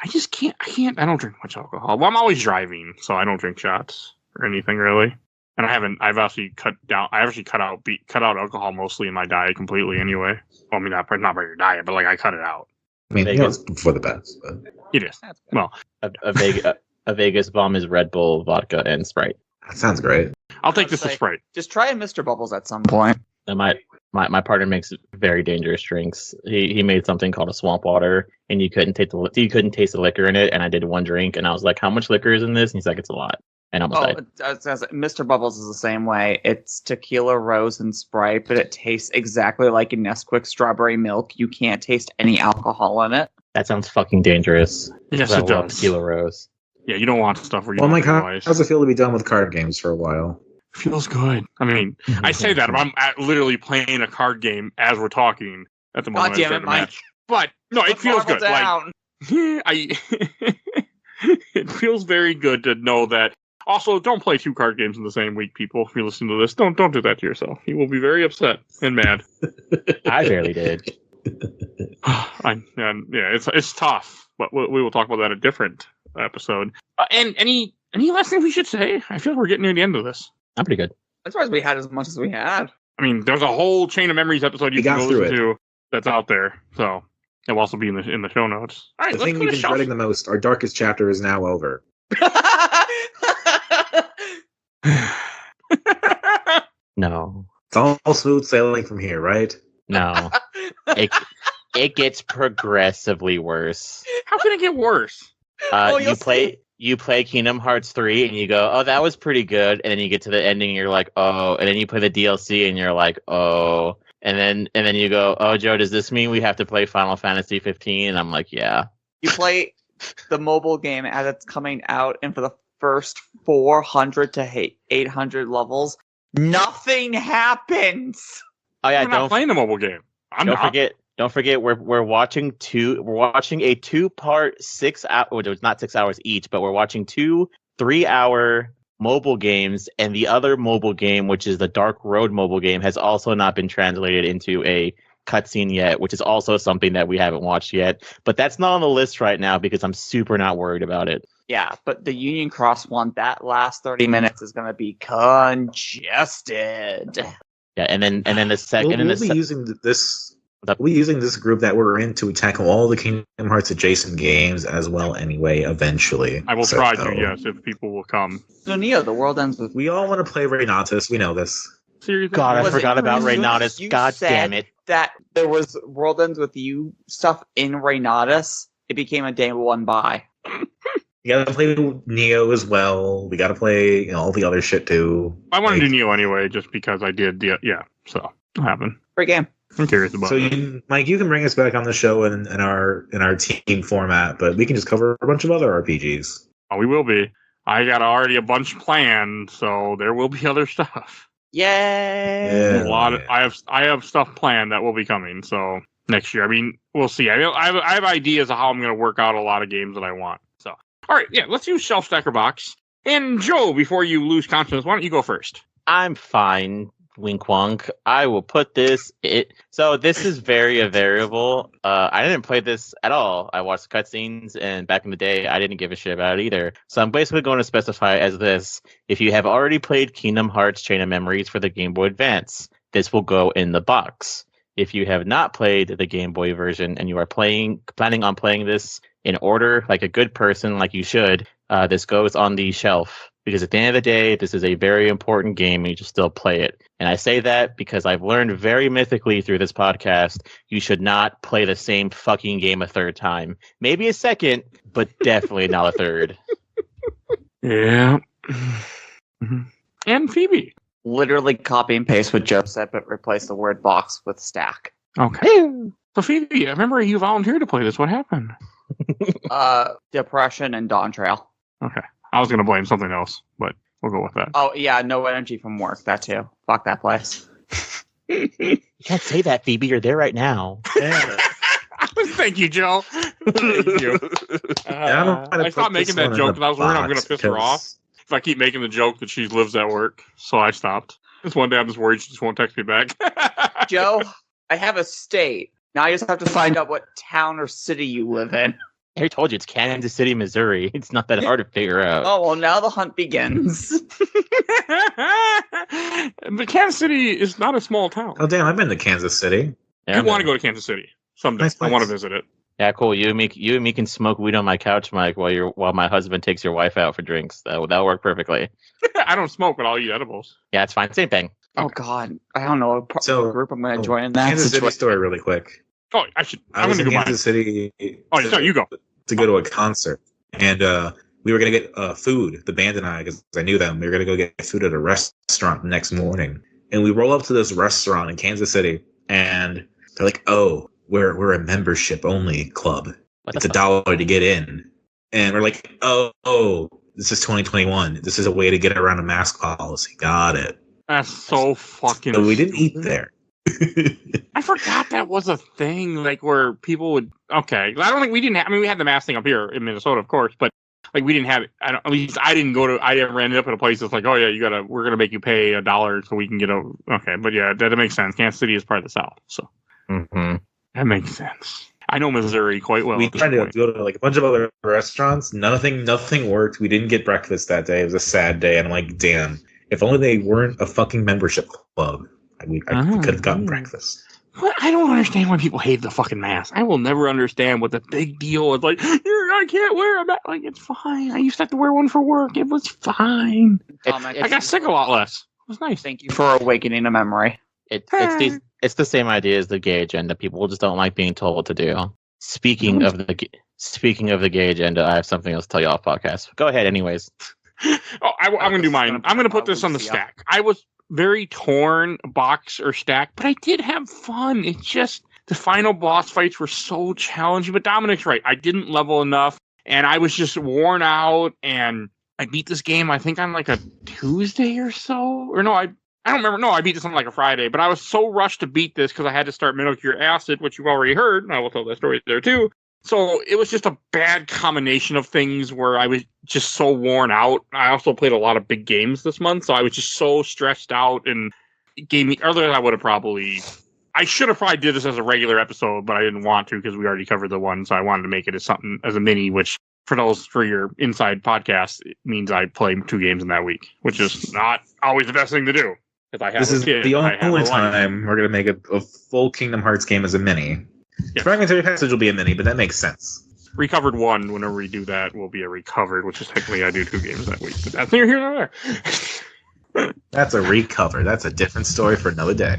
S2: I don't drink much alcohol. Well, I'm always driving, so I don't drink shots or anything really. And I've actually cut out alcohol mostly in my diet completely anyway. Well, I mean, not by your diet, but like I cut it out.
S3: I mean,
S4: Vegas.
S3: it's for the best. But
S2: It is. Well,
S4: a Vegas bomb is Red Bull, vodka, and Sprite.
S3: that sounds great.
S2: I'll take this to Sprite.
S5: Just try a Mr. Bubbles at some point.
S4: And my partner makes very dangerous drinks. He made something called a swamp water, and you couldn't taste the liquor in it. And I did one drink, and I was like, "How much liquor is in this?" And he's like, "It's a lot." And I almost died.
S5: Mr. Bubbles is the same way. It's tequila, rose, and Sprite, but it tastes exactly like a Nesquik strawberry milk. You can't taste any alcohol in it.
S4: That sounds fucking dangerous.
S2: Yes,
S4: I
S2: it
S4: love
S2: does.
S4: Tequila Rose.
S2: Yeah, you don't want stuff where you
S3: Well,
S2: don't
S3: Mike,
S2: realize.
S3: how's it feel to be done with card games for a while?
S2: Feels good. I mean, I say that, but I'm literally playing a card game as we're talking at the moment.
S5: God damn
S2: I
S5: it,
S2: start a
S5: Mike.
S2: match. But no, it
S5: Put
S2: feels
S5: Marvel
S2: good.
S5: down.
S2: It feels very good to know that. Also, don't play 2 card games in the same week, people. If you listen to this, don't do that to yourself. You will be very upset and mad.
S4: I barely did.
S2: It's tough, but we will talk about that in a different episode. And any last thing we should say? I feel like we're getting near the end of this.
S4: I'm pretty good.
S5: I'm surprised we had as much as we had.
S2: I mean, there's a whole Chain of Memories episode you
S3: We
S2: can
S3: got
S2: go
S3: through
S2: listen to that's out there. So it will also be in the show notes. All right,
S3: The
S2: let's
S3: thing
S2: go
S3: we've
S2: to
S3: been
S2: shelf.
S3: dreading the most, our darkest chapter is now over.
S4: No.
S3: It's all smooth sailing from here, right?
S4: No. It gets progressively worse.
S2: How can it get worse?
S5: Oh, you'll
S4: You play Kingdom Hearts 3 and you go, oh, that was pretty good. And then you get to the ending and you're like, oh. And then you play the DLC and you're like, oh. And then you go, oh, Joe, does this mean we have to play Final Fantasy 15? And I'm like, yeah.
S5: You play the mobile game as it's coming out, and for the first 400 to 800 levels, nothing happens.
S4: Oh yeah,
S2: We're not playing the mobile game.
S4: Don't forget we're watching a 2-part 6 hour, well, it was not 6 hours each, but we're watching 2 3-hour mobile games, and the other mobile game, which is the Dark Road mobile game, has also not been translated into a cutscene yet, which is also something that we haven't watched yet. But that's not on the list right now because I'm super not worried about it.
S5: Yeah, but the Union Cross one, that last 30 minutes is going to be congested.
S4: Yeah, and then the second
S3: We'll be using this. We'll be using this group that we're in to tackle all the Kingdom Hearts adjacent games as well. Anyway, eventually,
S2: I will try to, yes, if people will come.
S5: So Neo, the world ends with
S3: We all want to play Renatus. We know this.
S2: Seriously?
S4: God, I
S5: Was
S4: forgot
S5: it
S4: about
S5: as soon as
S4: Renatus.
S5: you
S4: God
S5: said
S4: damn it.
S5: that there was World Ends With You stuff in Renatus, it became a day one buy.
S3: You gotta play Neo as well. We gotta play all the other shit too.
S2: I want to
S3: Like-
S2: do Neo anyway, just because I did. Yeah, so it'll happen.
S5: Great game.
S2: I'm curious about
S3: So,
S2: it.
S3: Mike, you can bring us back on the show in our team format, but we can just cover a bunch of other RPGs.
S2: Oh, we will be. I got already a bunch planned, so there will be other stuff.
S5: Yay!
S3: Yeah.
S2: A lot. I have stuff planned that will be coming. So next year, I mean, we'll see. I have ideas of how I'm going to work out a lot of games that I want. So, all right, yeah, let's use Shelf Stacker Box. And Joe, before you lose confidence, why don't you go first?
S4: I'm fine. Wink wonk. I will put this. So this is very a variable. I didn't play this at all. I watched cutscenes, and back in the day, I didn't give a shit about it either. So I'm basically going to specify as this: if you have already played Kingdom Hearts: Chain of Memories for the Game Boy Advance, this will go in the box. If you have not played the Game Boy version and you are planning on playing this in order, like a good person, like you should, this goes on the shelf. Because at the end of the day, this is a very important game and you should still play it. And I say that because I've learned very mythically through this podcast, you should not play the same fucking game a third time. Maybe a second, but definitely not a third.
S2: Yeah. And Phoebe.
S5: Literally copy and paste what Joe said, but replace the word box with stack.
S2: Okay. So Phoebe, I remember you volunteered to play this. What happened?
S5: Depression and Dawn Trail.
S2: Okay. I was going to blame something else, but we'll go with that.
S5: Oh, yeah, no energy from work. That too. Fuck that place.
S4: You can't say that, Phoebe. You're there right now.
S2: Thank you, Joe. Thank you.
S3: I don't know how to
S2: I
S3: put
S2: stopped
S3: this
S2: making that
S3: one in
S2: joke
S3: the
S2: because I was worried I'm going
S3: box
S2: to piss her off
S3: because-
S2: if I keep making the joke that she lives at work. So I stopped. This one day I'm just worried she just won't text me back.
S5: Joe, I have a state. Now I just have to find out what town or city you live in.
S4: I already told you it's Kansas City, Missouri. It's not that hard to figure out.
S5: Oh, well, now the hunt begins.
S2: But Kansas City is not a small town.
S3: Oh damn! I've been to Kansas City.
S2: I want to go to Kansas City someday.
S3: Nice
S2: I
S3: place.
S2: want to visit it.
S4: Yeah, cool. You and me can smoke weed on my couch, Mike, while my husband takes your wife out for drinks. That'll work perfectly.
S2: I don't smoke, but I'll eat edibles.
S4: Yeah, it's fine. Same thing.
S5: Oh, God. I don't know what
S3: So-
S5: group I'm going to
S3: Oh,
S5: join in that
S3: Kansas City
S5: situation.
S3: story, really quick.
S2: Oh, I'm
S3: I
S2: going
S3: was
S2: to
S3: in
S2: go mine.
S3: Kansas City.
S2: Oh, sorry, you go.
S3: To go to a concert, and we were gonna get food. The band and I, because I knew them, we were gonna go get food at a restaurant the next morning. And we roll up to this restaurant in Kansas City, and they're like, "Oh, we're a membership only club.
S4: What
S3: It's
S4: the fuck?
S3: $1 to get in." and we're like, oh, this is 2021. This is a way to get around a mask policy. Got it.
S2: That's so fucking.
S3: So we didn't eat
S2: stupid.
S3: there.
S2: I forgot that was a thing, like where people would. Okay, I don't think we didn't. I mean, we had the mask thing up here in Minnesota, of course, but like we didn't have it. At least I didn't go to. I never ended up at a place that's like, oh yeah, we're gonna make you pay $1 so we can get a. Okay, but yeah, that makes sense. Kansas City is part of the South, so that makes sense. I know Missouri quite well.
S3: We
S2: at this
S3: tried to
S2: point.
S3: go to like a bunch of other restaurants. Nothing worked. We didn't get breakfast that day. It was a sad day, and I'm like, damn. If only they weren't a fucking membership club, we could have gotten breakfast.
S2: What? I don't understand why people hate the fucking mask. I will never understand what the big deal is. Like, I can't wear a mask. Like, it's fine. I used to have to wear one for work. It was fine.
S5: Dominic,
S2: I got sick a lot less. It was nice.
S5: thank you for awakening a memory.
S4: It's the same idea as the gay agenda. People just don't like being told what to do. Speaking of the gay agenda, I have something else to tell you off podcast. Go ahead, anyways.
S2: Oh, I'm going to do mine. I'm going to put this on the stack. I was very torn, box or stack, but I did have fun. It's just the final boss fights were so challenging. But Dominic's right. I didn't level enough, and I was just worn out. And I beat this game, I think, on like a Tuesday or so. Or no, I don't remember. No, I beat this on like a Friday. But I was so rushed to beat this because I had to start Metal Gear Acid, which you've already heard. And I will tell that story there too. So it was just a bad combination of things where I was just so worn out. I also played a lot of big games this month, so I was just so stressed out, and it gave me. Otherwise, I should have probably did this as a regular episode, but I didn't want to because we already covered the one. So I wanted to make it as a mini, which for your inside podcast, it means I play 2 games in that week, which is not always the best thing to do.
S3: This is the only time we're going to make a full Kingdom Hearts game as a mini.
S2: Yes.
S3: Fragmentary Passage will be a mini, but that makes sense.
S2: Recovered 1, whenever we do that, will be a recovered, which is technically I do 2 games that week. But that's neither here nor there.
S3: That's a recover. That's a different story for another day.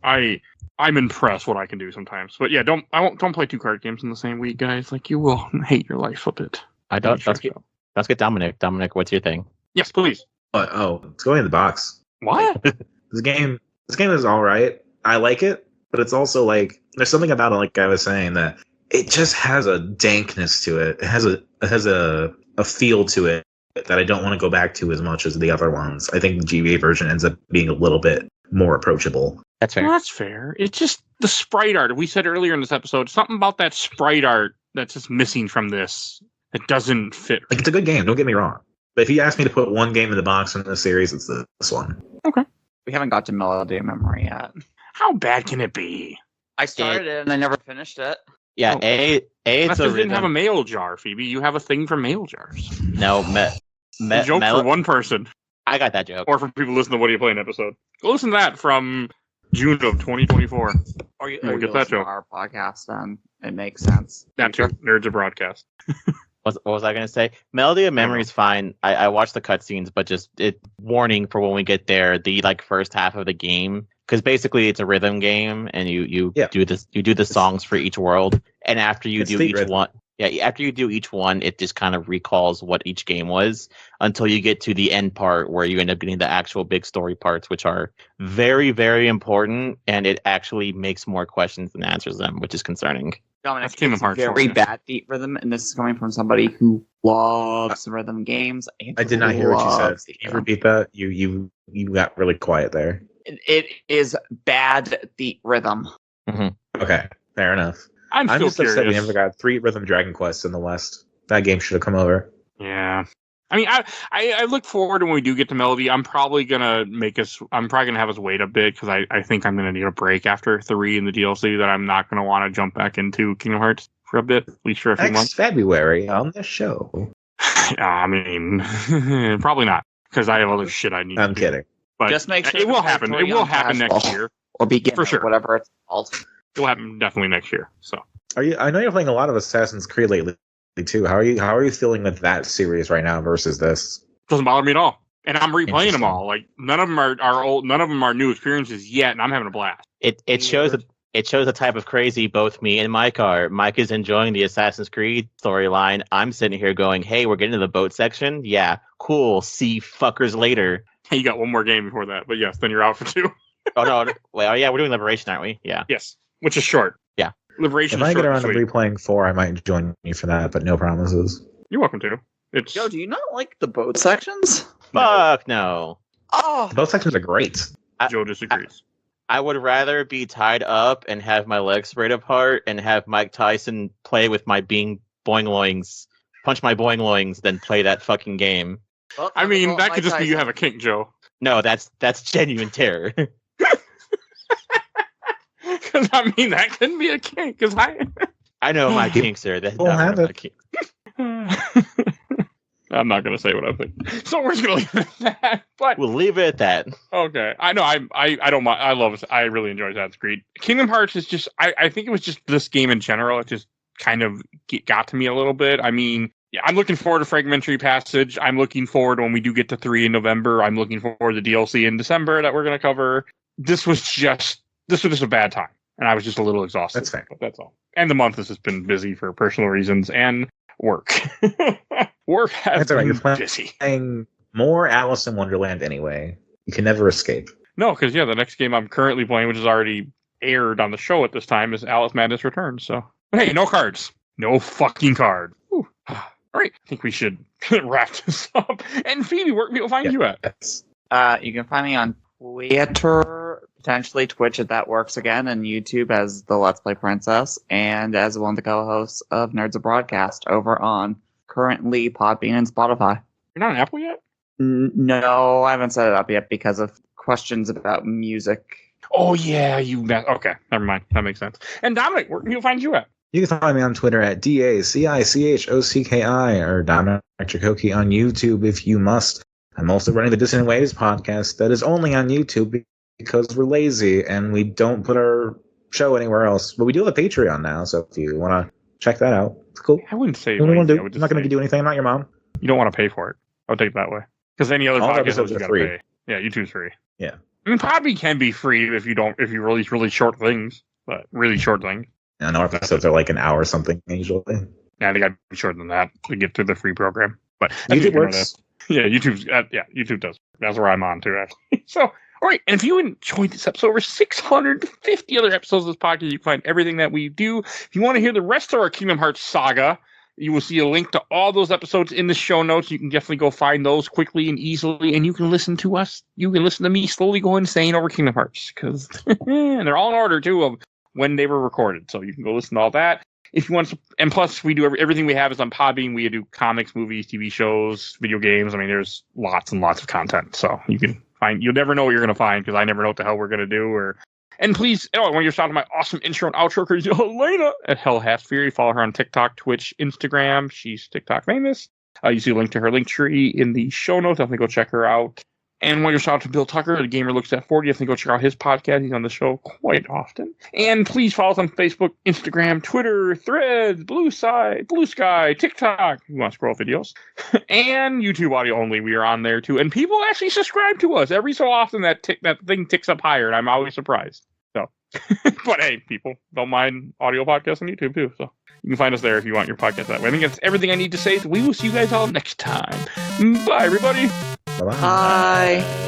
S2: I'm impressed what I can do sometimes. But yeah, don't play 2 card games in the same week, guys. Like, you will hate your life a bit.
S4: Let's get Dominic. Dominic, what's your thing?
S2: Yes, please.
S3: It's going in the box.
S2: What?
S3: This game is all right. I like it, but it's also like there's something about it, like I was saying, that it just has a dankness to it. It has a feel to it that I don't want to go back to as much as the other ones. I think the GBA version ends up being a little bit more approachable.
S4: That's fair.
S2: Well, that's fair. It's just the sprite art. We said earlier in this episode, something about that sprite art that's just missing from this. It doesn't fit.
S3: Like, it's a good game, don't get me wrong. But if you ask me to put one game in the box from this series, it's this one.
S2: Okay.
S5: We haven't got to Melody of Memory yet.
S2: How bad can it be?
S5: I started it and I never finished it.
S4: Yeah,
S2: Oh.
S4: it's
S2: That's
S4: a
S2: because you didn't have a
S4: rhythm.
S2: mail jar, Phoebe. You have a thing for mail jars.
S4: No,
S2: A joke for one person,
S4: I got that joke.
S2: or for people listening to What Are You Playing episode. Go listen to that from June of 2024.
S5: Or you
S2: We'll get that
S5: listen to
S2: joke.
S5: our podcast, then it makes sense.
S2: That too. Nerds of Broadcast.
S4: What was I going to say? Melody of Memory is fine. I watched the cutscenes, but just warning for when we get there, the first half of the game, because basically it's a rhythm game, and you do the songs for each world, and after you do each
S3: rhythm.
S4: one, after you do each one, it just kind of recalls what each game was until you get to the end part where you end up getting the actual big story parts, which are very, very important, and it actually makes more questions than answers them, which is concerning.
S5: Dominic,
S2: That's Kingdom
S5: it's
S2: Hearts for
S5: very
S2: you.
S5: bad beat rhythm, and this is coming from somebody who loves rhythm games.
S3: I did not hear what you said.
S5: loves
S3: Can you
S5: them.
S3: repeat that? You got really quiet there.
S5: It is bad beat rhythm.
S3: Okay, fair enough.
S2: I'm
S3: I'm
S2: still
S3: just upset we
S2: curious.
S3: never got 3 Rhythm Dragon Quests in the West. That game should have come over.
S2: Yeah. I mean, I look forward to when we do get to Melody. I'm probably gonna have us wait a bit because I think I'm gonna need a break after 3 in the DLC that I'm not gonna want to jump back into Kingdom Hearts for a bit, at least for a few
S3: Next
S2: months.
S3: February on this show.
S2: I mean, probably not because I have other shit I need.
S3: I'm
S2: to do.
S3: kidding.
S2: But
S5: Just make sure
S2: it will
S5: to
S2: happen.
S5: play
S2: It will
S5: on
S2: happen
S5: casual.
S2: next year.
S5: Or beginner,
S2: For sure.
S5: whatever it's called.
S2: It will happen definitely next year. So
S3: I know you're playing a lot of Assassin's Creed lately too. How are you feeling with that series right now versus this?
S2: doesn't bother me at all. And I'm replaying them
S3: Interesting.
S2: all. Like none of them are old. None of them are new experiences yet, and I'm having a blast.
S4: It shows the type of crazy both me and Mike are. Mike is enjoying the Assassin's Creed storyline. I'm sitting here going, "Hey, we're getting to the boat section. Yeah, cool. See fuckers later."
S2: Hey, you got one more game before that, but yes, then you're out for 2.
S4: Oh no! Wait, oh yeah, we're doing Liberation, aren't we? Yeah.
S2: Yes, which is short.
S4: Yeah.
S2: Liberation.
S3: If I
S2: is
S3: get
S2: short
S3: around
S2: and
S3: to
S2: sweet.
S3: replaying 4, I might join you for that, but no promises.
S2: You're welcome to. It's
S5: Joe, do you not like the boat sections?
S4: Fuck no.
S5: Oh,
S3: Both sections are great.
S2: Joe disagrees.
S4: I would rather be tied up and have my legs spread apart and have Mike Tyson play with my punch my boing loings than play that fucking game.
S5: well,
S2: I mean,
S5: well,
S2: that
S5: Mike
S2: could just be you
S5: Tyson-
S2: have a kink, Joe.
S4: No, that's genuine terror.
S2: Because I mean, that couldn't be a kink. Because
S4: I know my kinks are. That's
S3: We'll
S4: not
S3: have
S4: one of
S3: it.
S4: my kinks.
S2: I'm not gonna say what I think. So we're just gonna leave it at that. But
S4: We'll leave it at that.
S2: okay, I know I don't mind. I love it. I really enjoy Assassin's Creed. Kingdom Hearts is just I think it was just this game in general. It just kind of got to me a little bit. I mean, yeah, I'm looking forward to Fragmentary Passage. I'm looking forward when we do get to 3 in November. I'm looking forward to the DLC in December that we're gonna cover. This was just a bad time, and I was just a little exhausted.
S3: That's fair.
S2: But that's all. And the month has just been busy for personal reasons and work. Work has
S3: That's all right,
S2: been
S3: you're playing-
S2: busy.
S3: Playing more Alice in Wonderland anyway. You can never escape.
S2: No, because the next game I'm currently playing, which is already aired on the show at this time, is Alice Madness Returns. So, but hey, no cards, no fucking card. Whew. All right, I think we should wrap this up. And Phoebe, where can people find you at?
S3: Yes.
S5: You can find me on Twitter, potentially Twitch if that works again, and YouTube as the Let's Play Princess, and as one of the co-hosts of Nerds of Broadcast over on currently Podbean and Spotify.
S2: You're not on Apple yet?
S5: No, I haven't set it up yet because of questions about music.
S2: Oh yeah, okay. Never mind. That makes sense. And Dominic, where can people find you at?
S3: You can find me on Twitter at DACICHOCKI or Dominic Chakotky on YouTube if you must. I'm also running the Dissonant Waves podcast that is only on YouTube because we're lazy and we don't put our show anywhere else. But we do have a Patreon now, so if you want to check that out, it's cool.
S2: I wouldn't say
S3: What do you want to
S2: lazy,
S3: do?
S2: I would
S3: I'm not
S2: just
S3: going to
S2: say
S3: do anything. I'm not your mom.
S2: you don't want to pay for it. I would take it that way. Because any other
S3: All
S2: podcast
S3: episodes
S2: you
S3: are
S2: gotta
S3: free.
S2: pay. Yeah, YouTube's free.
S3: Yeah.
S2: I mean, Podbean can be free if you release really short things, but really short things.
S3: And our episodes are like an hour or something usually.
S2: Yeah, they got to be shorter than that to get through the free program. But I think
S3: YouTube
S2: you know
S3: works.
S2: that. Yeah, YouTube does. That's where I'm on too, actually. So, all right. And if you enjoyed this episode, over 650 other episodes of this podcast, you can find everything that we do. If you want to hear the rest of our Kingdom Hearts saga, you will see a link to all those episodes in the show notes. You can definitely go find those quickly and easily, and you can listen to us. You can listen to me slowly go insane over Kingdom Hearts, because and they're all in order too of when they were recorded. So you can go listen to all that. If you want to, and plus we do everything we have is on Podbean. We do comics, movies, TV shows, video games. I mean, there's lots and lots of content. So you can find, you'll never know what you're going to find because I never know what the hell we're going to do. And please, when you're shouting my awesome intro and outro, because Elena at Hell Has Fury, follow her on TikTok, Twitch, Instagram. She's TikTok famous. You see a link to her link tree in the show notes. Definitely go check her out. And when you're shouting to Bill Tucker, the Gamer Looks at 40, definitely go check out his podcast. He's on the show quite often. And please follow us on Facebook, Instagram, Twitter, Threads, Blue Sky, TikTok. If you want to scroll videos. And YouTube audio only. We are on there too. And people actually subscribe to us every so often. That thing ticks up higher, and I'm always surprised. So, but hey, people don't mind audio podcasts on YouTube too. So you can find us there if you want your podcast that way. I think that's everything I need to say. So we will see you guys all next time. Bye, everybody.
S3: Bye-bye.
S5: Bye.